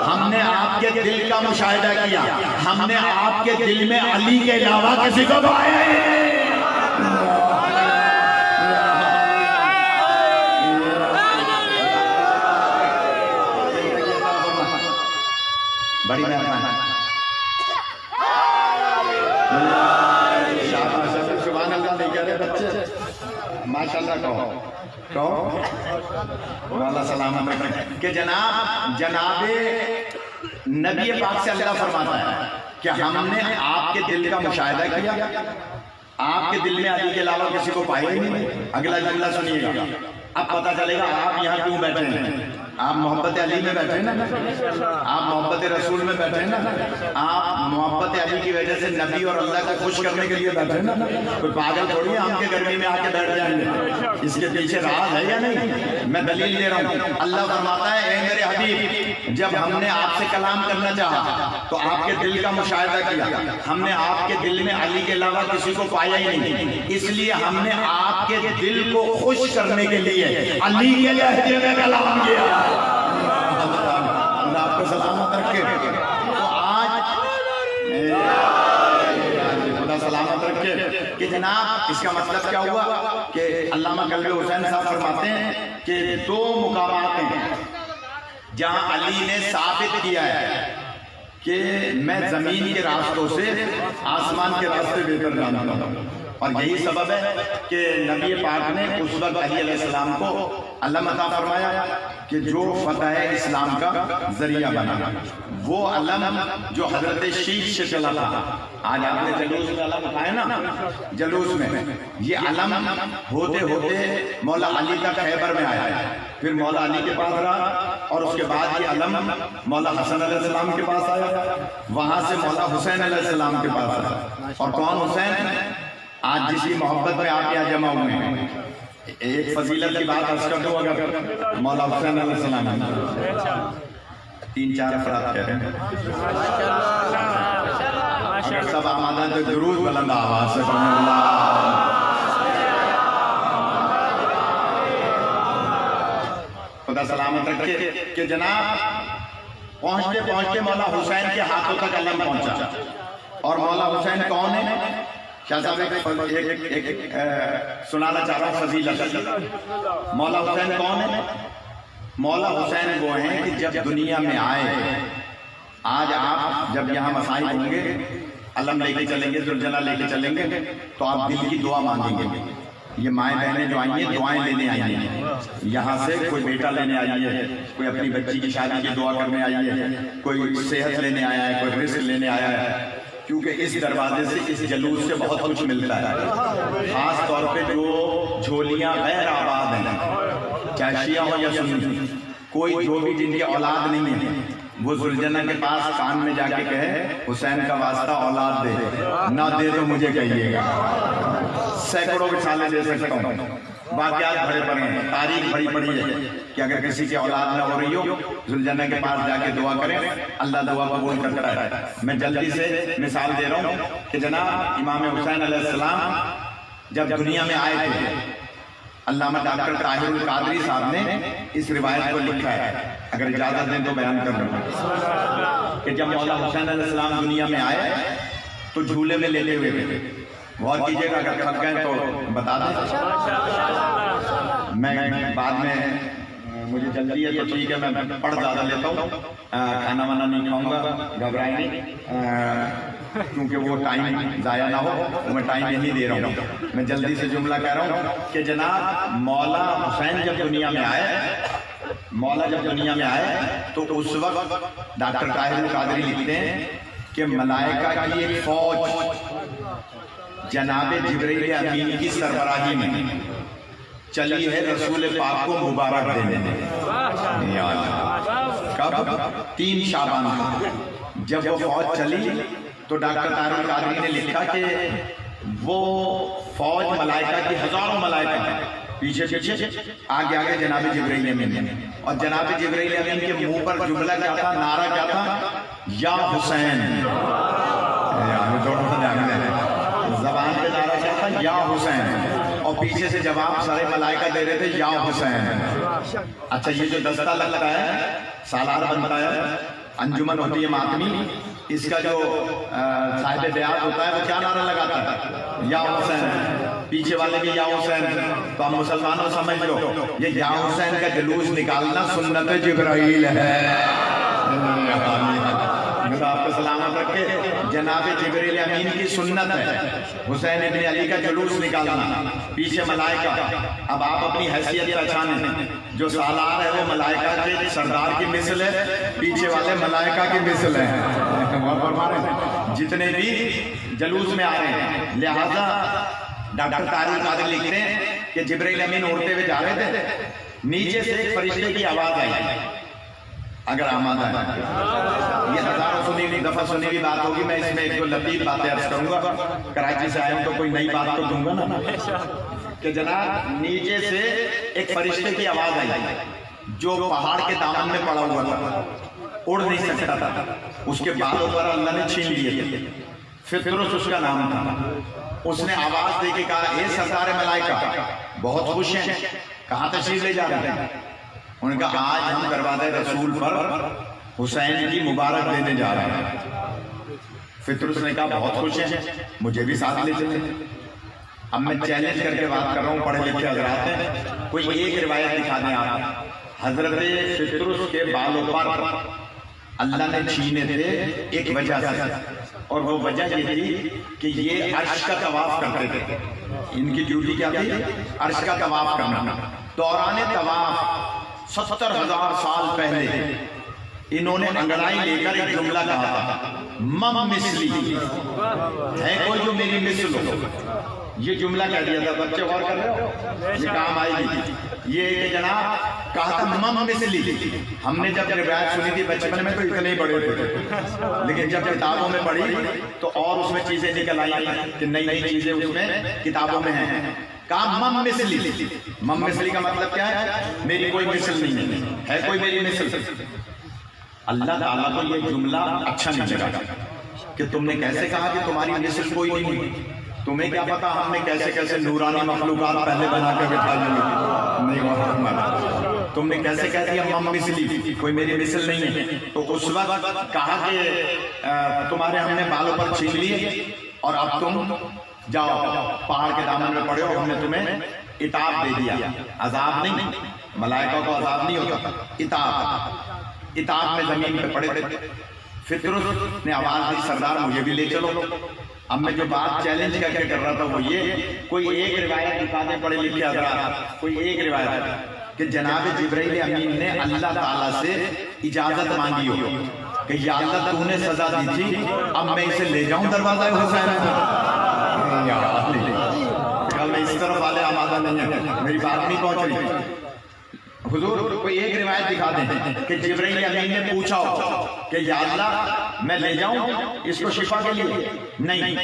ہم نے آپ کے دل کا مشاہدہ کیا، ہم نے آپ کے دل میں علی کے علاوہ کسی کو پایا ہے۔ بڑی مہربانی، سبحان اللہ نہیں کہہ رہے بچے، ماشاءاللہ کہو اللہ سلامت رکھے کہ جناب نبی پاک سے اللہ فرماتا ہے کہ ہم نے آپ کے دل کا مشاہدہ کیا، آپ کے دل میں علی کے علاوہ کسی کو پائے ہی نہیں۔ اگلا جملہ سنیے گا، اب پتہ چلے گا آپ یہاں کیوں بیٹھے ہیں۔ آپ محبت علی میں بیٹھے ہیں نا، آپ محبت رسول میں بیٹھے ہیں نا، آپ محبت علی کی وجہ سے نبی اور اللہ کو خوش کرنے کے لیے بیٹھے ہیں نا۔ کوئی پاگل تھوڑی ہے ہم کے گرمی میں آ کے بیٹھ جائیں گے، اس کے پیچھے راز ہے یا نہیں؟ میں دلیل دے رہا ہوں۔ اللہ فرماتا ہے اے میرے حبیب، جب ہم نے آپ سے کلام کرنا چاہا تو آپ کے دل کا مشاہدہ کیا، ہم نے آپ کے دل میں علی کے علاوہ کسی کو پایا ہی نہیں، اس لیے ہم نے آپ کے دل کو خوش کرنے کے لیے علی کے لہجے میں کلام کیا۔ اللہ آپ کو سلامت رکھے۔ تو آج خدا سلامت رکھے کہ جناب اس کا مطلب کیا ہوا کہ علامہ قلبِ حسین صاحب فرماتے ہیں کہ دو مقامات ہیں جہاں علی نے ثابت کیا ہے کہ میں زمین کے راستوں سے آسمان کے راستے بہتر جانتا ہوں، اور یہی سبب ہے کہ نبی پاک نے اس وقت علی علیہ السلام کو علم عطا فرمایا کہ جو فتح اسلام کا ذریعہ بنا، وہ علم جو حضرت شیخ سے چلا تھا۔ آج آپ نے جلوس میں علم اٹھائے نا، جلوس میں یہ علم ہوتے ہوتے مولا علی تک خیبر میں آیا، پھر مولا علی کے پاس رہا، اور اس کے بعد یہ علم مولا حسن علیہ السلام کے پاس آیا، وہاں سے مولا حسین علیہ السلام کے پاس آیا۔ اور کون حسین؟ آج جس کی محبت میں آپ یہاں جمع ہوئے ہیں، ایک فضیلت کی بات عرض کر دوں، اگر مولا حسین علیہ السلام 3-4 افراد کہہ رہے ہیں، اگر سب آمادہ ہیں تو درود بلند آواز سے پڑھیں اللہ۔ خدا سلامت رکھے کہ جناب پہنچتے پہنچتے مولا حسین کے ہاتھوں تک علم پہنچا۔ اور مولا حسین کون ہے؟ شاہ صاحب ایک سنانا چاہ رہا ہوں فضیلت۔ مولا حسین کون ہے؟ مولا حسین وہ ہیں کہ جب دنیا میں آئے، آج آپ جب یہاں مسائل ہوں گے، علم لے کے چلیں گے، زلجلہ لے کے چلیں گے، تو آپ دل کی دعا مانگیں گے۔ یہ مائیں بہنیں جو آئی ہیں دعائیں لینے آئی ہیں، یہاں سے کوئی بیٹا لینے آئی ہے، کوئی اپنی بچی کی شادی کی دعا کرنے آئی ہے، کوئی صحت لینے آیا ہے، کوئی رزق لینے آیا ہے، کیونکہ اس دروازے سے اس جلوس سے بہت کچھ ملتا ہے۔ خاص طور پہ جو جھولیاں غیر آباد ہیں، چاہے شیعہ ہو یا سنی، کوئی جو بھی جن کی اولاد نہیں ہے، وہ ذوالجنہ کے پاس کان میں جا کے کہے حسین کا واسطہ اولاد دے، نہ دے تو مجھے کہیے گا۔ سینکڑوں کے سالے دے سکتا ہوں، واقعات بھرے پڑے ہیں، تاریخ بڑی پڑی ہے کہ اگر کسی کی اولاد نہ ہو رہی ہو، ذوالجنہ کے پاس جا کے دعا کریں، اللہ دعا قبول کرتا ہے۔ میں جلدی سے مثال دے رہا ہوں کہ جناب امام حسین علیہ السلام جب دنیا میں آئے تھے، علامہ ڈاکٹر طاہر القادری صاحب نے اس روایت کو لکھا ہے، اگر اجازت دیں تو بیان کر رہا ہوں کہ جب مولا حسین علیہ السلام دنیا میں آئے تو جھولے میں لیتے ہوئے تھے۔ غور کیجئے گا، اگر تھک گئے تو بتا دیں، میں بعد میں مجھے جلدی ہے تو ٹھیک ہے، میں پڑھ زیادہ لیتا ہوں، کھانا وانا نہیں کھاؤں گا، گھبرائیں نہیں، کیونکہ وہ ٹائم ضائع نہ ہو، میں ٹائم نہیں دے رہا ہوں، میں جلدی سے جملہ کہہ رہا ہوں کہ جناب مولا حسین جب دنیا میں آئے تو اس وقت ڈاکٹر طاہر القادری لکھتے ہیں کہ ملائکہ کی ایک فوج جناب جبرائیل امین کی سربراہی میں چلی ہے رسول پاک کو مبارک دینے۔ کب؟ 3 شعبان کو جب وہ فوج چلی تو ڈاکٹر طاہر القادری نے لکھا کہ وہ فوج ملائکہ کی، ہزاروں ملائکہ پیچھے پیچھے آگے آگے جناب جبرائیل امین، اور جناب جبرائیل امین کے منہ پر جملہ کیا تھا، نعرہ کیا تھا، یا حسین، زبان پہ نعرہ کیا تھا، یا حسین، اور پیچھے سے جواب سارے ملائکہ دے رہے تھے، یا حسین۔ اچھا یہ جو دستہ لگتا ہے، سالار بنتا ہے، انجمن ہوتی ہے ماتمی، اس کا جو صاحب بیعت ہوتا ہے وہ کیا نعرہ لگاتا ہے، یا حسین، پیچھے والے بھی یا حسین۔ تو ہم مسلمانوں سمجھ لو یہ یا حسین کا جلوس نکالنا سنت جبرائیل ہے۔ آپ کو سلامت رکھے، جناب جبرائیل امین کی سنت ہے حسین ابن علی کا جلوس نکالنا، پیچھے ملائکہ۔ اب آپ اپنی حیثیت پہچانیں، جو سالار ہے وہ ملائکہ کے سردار کی مثل ہے، پیچھے والے ملائکہ کی مثل ہیں، جتنے بھی جلوس میں آ رہے ہیں۔ لہذا ڈاکٹر طاہر القادری لکھتے ہیں کہ جبرائیل امین اڑتے ہوئے جا رہے تھے، نیچے سے ایک فرشتے کی آواز آئی، اگر آمادہ ہے، یہ ہزاروں سنی ہوئی دفعہ سنی ہوئی بات ہوگی، میں اس میں ایک دو لطیف باتیں عرض کروں گا، کراچی سے آیا ہوں تو کوئی نئی بات تو دوں گا نا، کہ جناب نیچے سے ایک فرشتے کی آواز آئی جو پہاڑ کے دامن میں پڑا ہوا تھا، اڑ نہیں سکتا تھا، اس کے بالوں پر اللہ نے چھین لیے تھے، فطرس اس کا نام تھا۔ اس نے آواز دے کے کہا، اے سردار ملائکہ، بہت خوش ہیں، کہاں تشریف لے جا رہے ہیں؟ انہوں نے کہا آج ہم دروازے رسول پر حسین کی مبارک دینے جا رہے ہیں۔ فطرس نے کہا بہت خوش ہیں، مجھے بھی ساتھ لے چلیں۔ اب میں چیلنج کر کے بات کر رہا ہوں، پڑھے لکھے حضرات ہیں، کوئی ایک روایت دکھا دیں آپ، حضرت فطرس کے بالوں پر اللہ نے چھینے تھے ایک وجہ سے، اور وہ وجہ یہ تھی کہ یہ عرش کا طواف کرتے تھے، ان کی ڈیوٹی کیا تھی، عرش کا طواف کرنا۔ دوران طواف 70,000 سال پہلے انہوں نے انگڑائی لے کر ایک جملہ کہا تھا، مم مثلی، ہے کوئی جو میری مثل ہو، یہ جملہ کہہ دیا تھا۔ بچے غور کر رہے ہو، یہ کام آئے گی، یہ کہ جناب کہا تھا مم مثلی۔ ہم نے جب روایت سنی تھی بچپن میں تو اتنے ہی بڑے تھے، لیکن جب کتابوں میں پڑھی تو اور اس میں چیزیں نکل آئی کہ نئی نئی چیزیں اس میں کتابوں میں ہیں۔ کہا مم مثلی، مم مثلی کا مطلب کیا ہے، میری کوئی مثل نہیں ہے، کوئی میری مثل۔ اللہ تعالیٰ کو یہ جملہ اچھا نہیں لگا کہ تم نے کیسے کہا کہ تمہاری مثل کوئی نہیں، تمہیں کیا پتا ہم نے کیسے کیسے نورانی مخلوقات پہلے بنا کے بٹھائی ہوئی، تم نے کیسے کہہ دیا مم مثلی، کوئی میری مثل نہیں ہے۔ تو اس وقت کہا کہ تمہارے ہم نے بالوں پر چھین لیے اور اب تم جاؤ پہاڑ کے دامن میں پڑے ہو، ہم نے تمہیں عتاب دے دیا، عذاب نہیں، ملائکہ کو عذاب نہیں ہوتا، عتاب میں زمین پہ پڑے تھے۔ فطرس نے آواز دی، سردار مجھے بھی لے چلو۔ اب میں جو بات چیلنج کر کے کر رہا تھا وہ یہ، کوئی ایک روایت دکھا دیں پڑھے لکھے حضرات، کوئی ایک روایت کہ جناب جبرائیل امین نے اللہ تعالیٰ سے اجازت مانگی ہو کہ یا اللہ تو نے سزا دی تھی، اب میں اسے لے جاؤں دروازہ حسین پر۔ میں اس طرف والے آمادہ نہیں ہیں، میری بات نہیں پہنچ رہی۔ حضور کوئی ایک روایت دکھا دیں کہ جبرائیل امین نے پوچھا ہو کہ یا اللہ میں لے جاؤں اس کو شفا کے لیے؟ نہیں،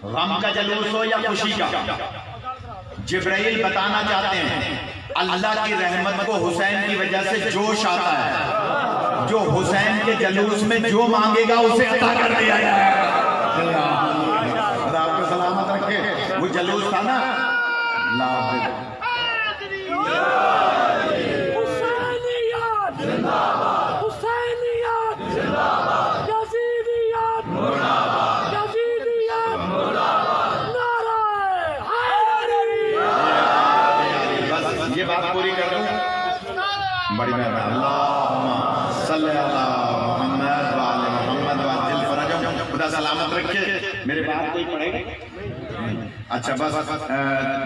غم کا جلوس ہو یا خوشی کا، جبرائیل بتانا چاہتے ہیں اللہ کی رحمت کو حسین کی وجہ سے جوش آتا ہے، جو حسین کے جلوس میں جو مانگے گا اسے عطا کر دیا جائے گا۔ آپ کو سلامت رکھے، وہ جلوس تھا نا، اللہ پوری کر دوں، بڑی مہربانی، اللہم صلی اللہ محمد وآل محمد وعجل فرجہم۔ خدا سلامت رکھے، میرے بات کوئی پڑھے گا؟ اچھا بس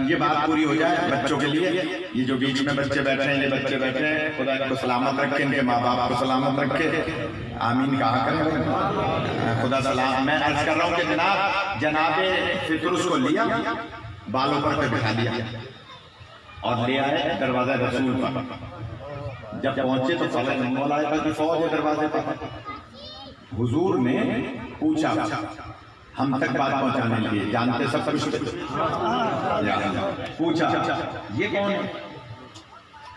یہ بات پوری ہو جائے بچوں کے لیے، یہ جو بیچ میں بچے بیٹھے ہیں، یہ بچے بیٹھے ہیں، خدا ان کو سلامت رکھے، ان کے ماں باپ کو سلامت رکھے، آمین کہا کریں۔ خدا سلام، میں عرض کر رہا ہوں کہ جناب فطرس کو لیا، بالوں پر بٹھا دیا اور لے آئے دروازہ رسول پر۔ جب پہنچے تو فضل ملائکہ کی فوج ہے دروازے پر۔ حضور نے پوچھا ہم تک بات پہنچانے کے لیے، جانتے سب کچھ؟ پوچھا یہ کون ہے؟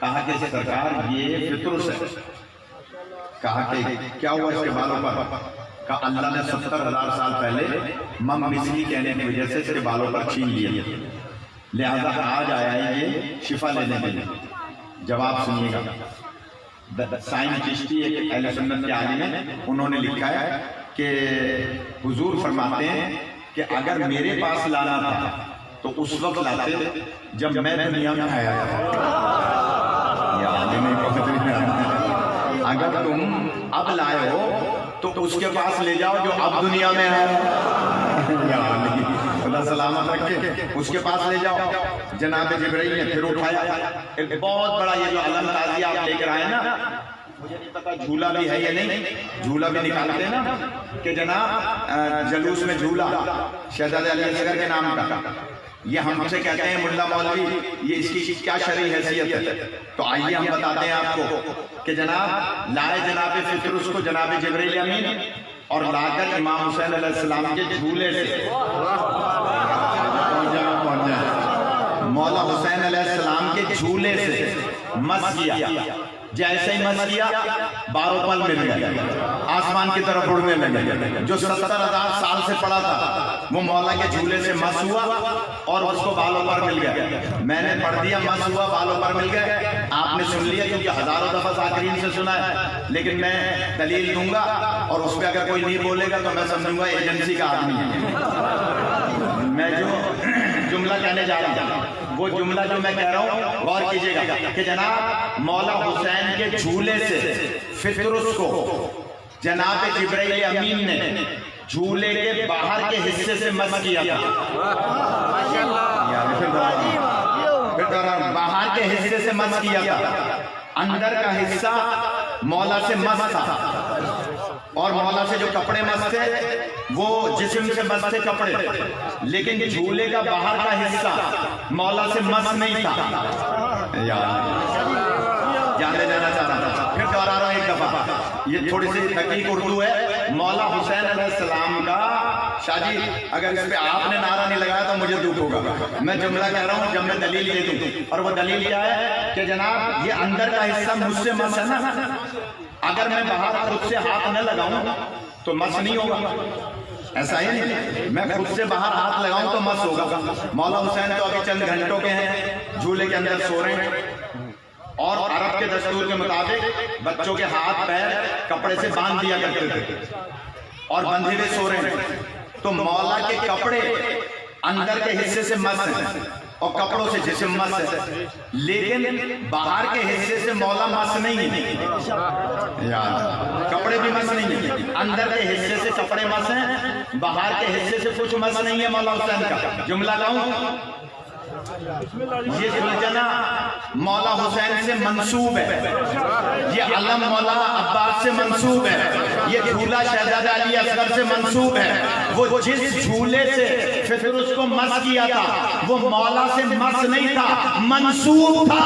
کہا کہ سرکار یہ فطرس ہے۔ کہا کہ کیا ہوا اس کے بالوں پر؟ کہا اللہ نے 70,000 سال پہلے مم مثلی کہنے کی وجہ سے اس کے بالوں پر چھین لیے، لہذا آج آیا ہے یہ شفا لینے کے لیے۔ جواب سنیے گا، سائن چشتی ایک اہل سنت کے عالم ہیں، انہوں نے لکھا ہے کہ حضور فرماتے ہیں کہ اگر میرے پاس لانا تھا تو اس وقت لاتے جب میں دنیا میں آیا تھا۔ اگر تم اب لائے ہو تو اس کے پاس لے جاؤ جو اب دنیا میں ہے، خدا سلامت رکھے، اس کے پاس لے جاؤ۔ جناب جبرائیل نے پھر اٹھایا، ایک بہت بڑا یہ جو علم تازیہ آپ لے کر آئے نا، مجھے نہیں پتا جھولا بھی ہے یا نہیں، جھولا بھی نکالتے نا کہ جناب جلوس میں جھولا شہزادہ علی اصغر کے نام کا، یہ ہم سے کہتے ہیں ملا مولوی، یہ اس کی کیا شرعی حیثیت ہے؟ تو آئیے ہم بتاتے ہیں آپ کو کہ جناب لائے جناب فطرس کو جناب جبرائیل امین، اور لا کر امام حسین علیہ السلام کے جھولے سے مولا حسین علیہ السلام کے جھولے سے مس کیا۔ جیسے ہی مس کیا باروں پل مل گئے، آسمان کی طرف اڑنے لگے۔ جو 70,000 سال سے پڑا تھا وہ مولا کے جھولے سے مس ہوا اور اس کو بالوں پر مل گیا۔ میں نے پڑھ دیا مس ہوا بالوں پر مل گئے، آپ نے سن لیا کیونکہ ہزاروں دفعہ ذاکرین سے سنا ہے، لیکن میں دلیل دوں گا اور اس پہ اگر کوئی نہیں بولے گا تو میں سمجھوں گا ایجنسی کا آدمی ہے۔ میں جو جملہ کہنے جا رہا ہوں وہ جملہ جو میں کہہ رہا ہوں غور کیجئے گا کہ جناب مولا حسین کے جھولے سے فطرس کو جناب جبرائیل امین نے جھولے کے باہر کے حصے سے مس کیا تھا۔ باہر کے حصے سے مس کیا تھا، اندر کا حصہ مولا سے مس تھا، اور مولا سے جو کپڑے مس تھے وہ جسم سے مس تھے کپڑے، لیکن جھولے کا باہر کا حصہ مولا سے مس نہیں تھا۔ جانے دینا چاہ رہا تھا، پھر دوہرا رہا ہوں ایک دفعہ، یہ تھوڑی سی دقیق اردو ہے۔ مولا حسین علیہ السلام کا، شاہ جی اگر اس پہ آپ نے نعرہ نہیں لگایا تو مجھے دکھ ہوگا، میں جملہ کہہ رہا ہوں جب میں دلیل دے دوں، اور وہ دلیل کیا ہے کہ جناب یہ اندر کا حصہ مجھ سے مس ہے نا، اگر میں باہر خود سے ہاتھ نہ لگاؤں تو مس نہیں ہوگا، ایسا ہی نہیں، میں خود سے باہر ہاتھ لگاؤں تو مس ہوگا۔ مولا حسین تو ابھی چند گھنٹوں کے ہیں، جھولے کے اندر سو رہے ہیں، اور عرب کے دستور کے مطابق بچوں کے ہاتھ پیر کپڑے سے باندھ دیا کرتے تھے، اور بندھے ہوئے سو رہے ہیں، تو مولا کے کپڑے اندر کے حصے سے مس ہیں اور کپڑوں سے جسم مس ہے، لیکن باہر کے حصے سے مولا مس نہیں ہے، کپڑے بھی مس نہیں ہیں، اندر کے حصے سے کپڑے مس ہیں، باہر کے حصے سے کچھ مس نہیں ہے مولا حسین کا۔ جملہ لاؤں، یہ ذوالجنہ مولا حسین سے منسوب ہے، یہ علم مولا عباس سے منسوب ہے، یہ جھولا شہزادہ علی اصغر سے منسوب ہے۔ وہ جس جھولے سے فطرس کو مس کیا تھا وہ مولا سے مس نہیں تھا، منسوب تھا۔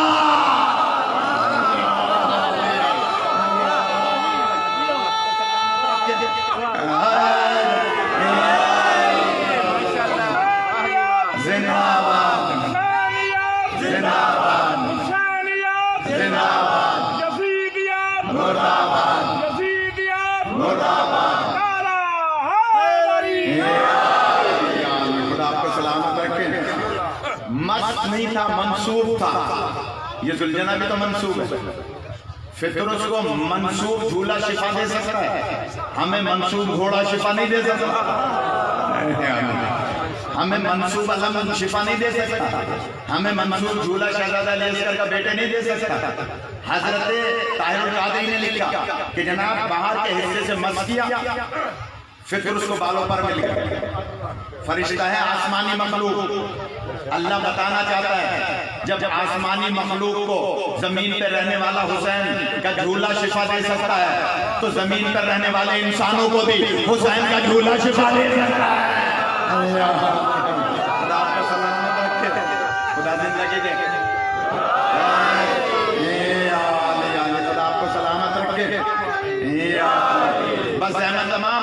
نہیں تھا، منسوب تھا، یہ ذوالجنہ بھی تو منسوب ہے۔ فطرس کو منسوب جھولا شفا دے سکتا ہے، ہمیں منسوب گھوڑا شفا نہیں دے سکتا، ہمیں منسوب علم شفا نہیں دے سکتا، ہمیں منسوب جھولا شہزادہ علی اصغر کا بیٹے نہیں دے سکتا۔ حضرت طاہر القادری نے لکھا کہ جناب باہر کے حصے سے مس کیا، فطرس کو بالوں پر مل گیا، فرشتہ ہے آسمانی مخلوق، اللہ بتانا چاہتا ہے جب آسمانی مخلوق کو زمین پہ رہنے والا حسین کا جھولا شفا دے سکتا ہے تو زمین پر رہنے والے انسانوں کو بھی حسین کا جھولا شفا دے سکتا ہے۔ خدا آپ کو سلامت رکھے، خدا زندگی دے، خدا آپ کو سلامت رکھے۔ بس احمد تمام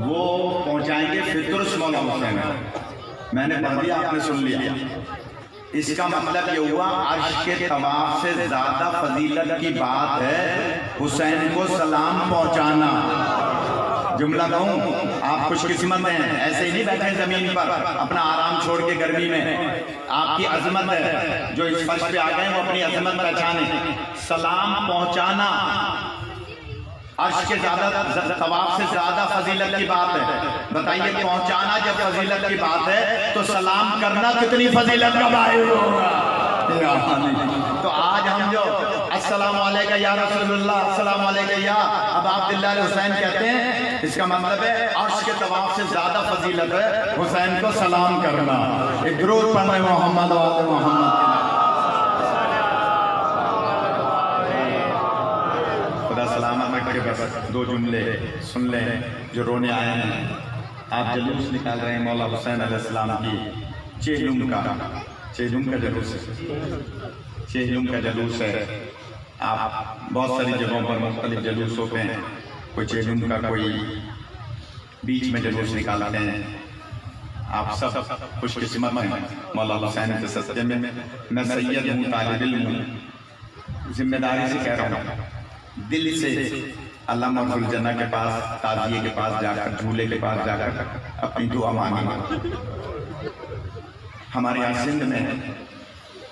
وہ پہنچائیں گے فردوس مولا حسین. میں نے پڑھ دیا، آپ نے سن لیا. اس کا مطلب یہ ہوا عرش کے طواف سے زیادہ فضیلت کی بات ہے حسین کو سلام پہنچانا. جملہ کہوں، آپ خوش قسمت ہیں، ایسے ہی نہیں بیٹھے زمین پر اپنا آرام چھوڑ کے گرمی میں. آپ کی عظمت ہے، جو اس فرش پہ آ گئے وہ اپنی عظمت پہچانے. سلام پہنچانا عرش کے زیادہ طواف سے زیادہ فضیلت کی بات ہے. بتائیے پہنچانا جب فضیلت کی بات ہے تو سلام کرنا کتنی فضیلت کا باعث ہوگا. تو آج ہم جو السلام علیکہ یا رسول اللہ، السلام علیکہ یا ابا عبداللہ الحسین کہتے ہیں، اس کا مطلب ہے عرش کے طواف سے زیادہ فضیلت ہے حسین کو سلام کرنا. ایک درود پڑھیں محمد و آل محمد. خدا سلامت رکھے. بس دو جملے سن لیں جو رونے آئے ہیں. آپ جلوس نکال رہے ہیں مولا حسین علیہ السلام کی چہلم کا جلوس ہے. چہلم کا جلوس ہے. آپ بہت ساری جگہوں پر مختلف جلوس ہوتے ہیں. کوئی چہلم کا، کوئی بیچ میں جلوس نکالتے ہیں. آپ سب خوش قسمت ہیں مولا حسین کے صدقے میں. میں سید ہوں، طالب علم ہوں، ذمہ داری سے کہہ رہا ہوں، دل سے علامہ الجنہ کے پاس، تازیے کے پاس جا کر، جھولے کے پاس جا کر اپنی دعا مانگی. ہمارے یہاں سندھ میں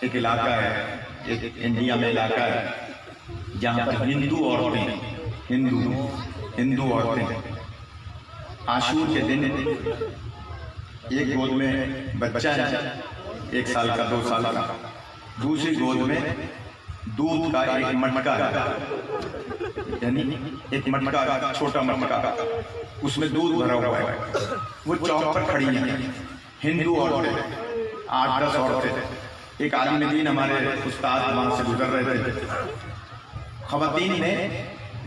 ایک علاقہ ہے، ایک انڈیا میں علاقہ ہے جہاں پر ہندو عورتیں عاشور کے دن ایک گود میں بچہ ہے، 1 سال کا، 2 سال کا، دوسری گود میں دودھ کا ایک مٹکا ہے، یعنی ایک مٹکا، چھوٹا مٹکا، اس میں دودھ بھرا ہوا ہے. وہ چوک پر کھڑی ہیں ہندو عورتیں، 8-10 عورتیں. ایک عالم دین ہمارے استاد وہاں سے گزر رہے تھے. خواتین نے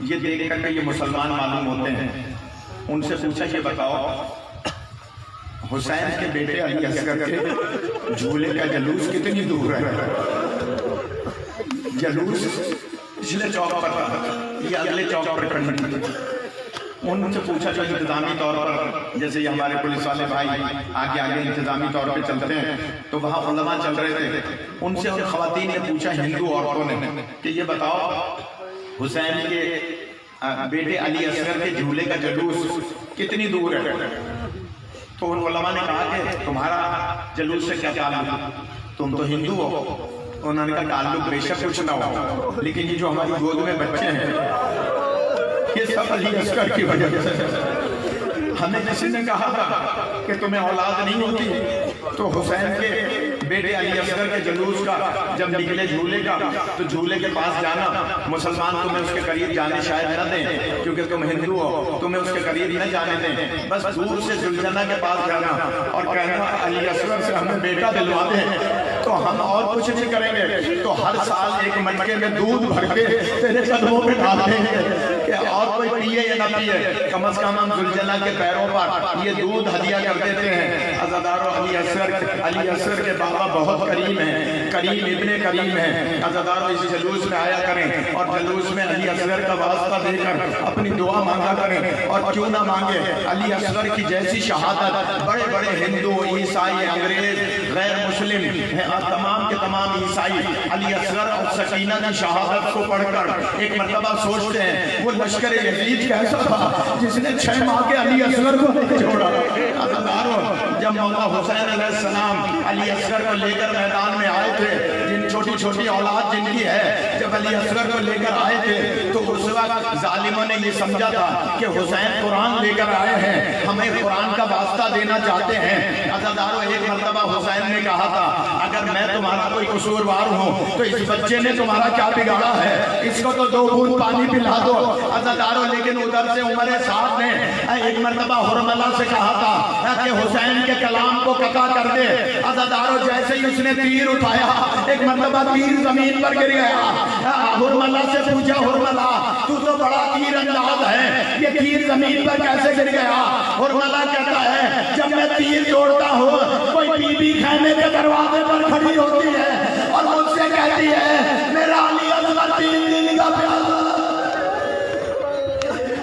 یہ دیکھ کر کہ یہ مسلمان معلوم ہوتے ہیں، ان سے پوچھا کہ بتاؤ حسین کے بیٹے علی اصغر کے جھولے کا جلوس کتنی دور ہے؟ جلوس پچھلے چوک پر تھا، یہ اگلے چوک پر کھڑی تھی. ان سے پوچھا جو انتظامی طور پر، جیسے یہ ہمارے پولیس والے بھائی آگے انتظامی طور پہ چلتے ہیں، تو وہاں علماء چل رہے تھے. ان سے ان خواتین نے پوچھا، ہندو عورتوں نے، کہ یہ بتاؤ حسین کے بیٹے علی اصغر کے جھولے کا جلوس کتنی دور ہے؟ تو ان علماء نے کہا کہ تمہارا جلوس سے کیا تعلق، تم تو ہندو ہو. انہوں نے کہا تعلق بے شک کچھ نہ ہو، لیکن یہ جو ہماری گود میں بچے ہیں یہ سب علی اصغر کی وجہ سے. ہمیں کسی نے کہا تھا کہ تمہیں اولاد نہیں ہوتی تو حسین کے بیٹے علی اصغر کے جلوس کا جب نکلے جھولے کا تو جھولے کے پاس جانا، مسلمان تمہیں اس کے قریب جانے شاید نہ دیں کیونکہ تم ہندو ہو، تمہیں اس کے قریب نہ جانے دیں. بس دور سے ذوالجنہ کے پاس جانا اور کہنا علی اصغر سے ہمیں بیٹا دلوا دیں تو ہم اور کچھ نہیں کریں گے. تو ہر سال ایک مٹکے میں دودھ بھر کے تیرے قدموں پہ ڈال دیں گے کہ اور کوئی پیے یا نہ پیے، کم از کم ہم ذوالجنہ کے پیروں پر یہ دودھ ہدیہ کر دیتے ہیں. عزادارو علی اصغر کے بابا بہت کریم ہیں، کریم ابن کریم ہیں. عزادارو اس جلوس میں آیا کریں اور جلوس میں علی اصغر کا واسطہ دے کر اپنی دعا مانگا کریں. اور کیوں نہ مانگے، علی اصغر کی جیسی شہادت بڑے بڑے ہندو، عیسائی، انگریز، غیر مسلم تمام کے تمام عیسائی علی اصغر اور سکینہ کی شہادت کو پڑھ کر ایک مرتبہ سوچتے ہیں وہ لشکر یزید کیسا تھا جس نے 6 ماہ کے علی اصغر کو نہیں چھوڑا. عزادارو جب مولا حسین علیہ السلام علی اصغر کو لے کر میدان میں آئے تھے، جن چھوٹی چھوٹی اولاد جن کی ہے، جب علی اصغر کو لے کر آئے تھے تو اس وقت ظالموں نے یہ سمجھا تھا کہ حسین قرآن لے کر آئے ہیں، ہمیں قرآن کا واسطہ دینا چاہتے ہیں. عزادارو ایک مرتبہ حسین نے کہا تھا اگر میں تمہارا کوئی قصوروار ہوں تو اس بچے نے تمہارا کیا بگاڑا ہے، اس کو تو 2 بوند پانی پلا دو. عزادارو لیکن ادھر سے عمر سعد نے ایک مرتبہ حرملہ سے کہا تھا کہ حسین کے کلام کو قطع کر دے. عزادارو جیسے ہی اس نے تیر اٹھایا، ایک مرتبہ تیر زمین پر گر گیا. حرملہ سے پوچھا، حرملہ تو بڑا تیر انداز ہے، یہ تیر زمین پر کیسے گر گیا؟ حرملہ کہتا ہے جب میں تیر توڑتا ہوں کوئی بی بی خیمے کے دروازے پر کھڑی ہوتی ہے اور مجھ سے کہتی ہے میرا علی اصغر 3 دن کا پیاسا،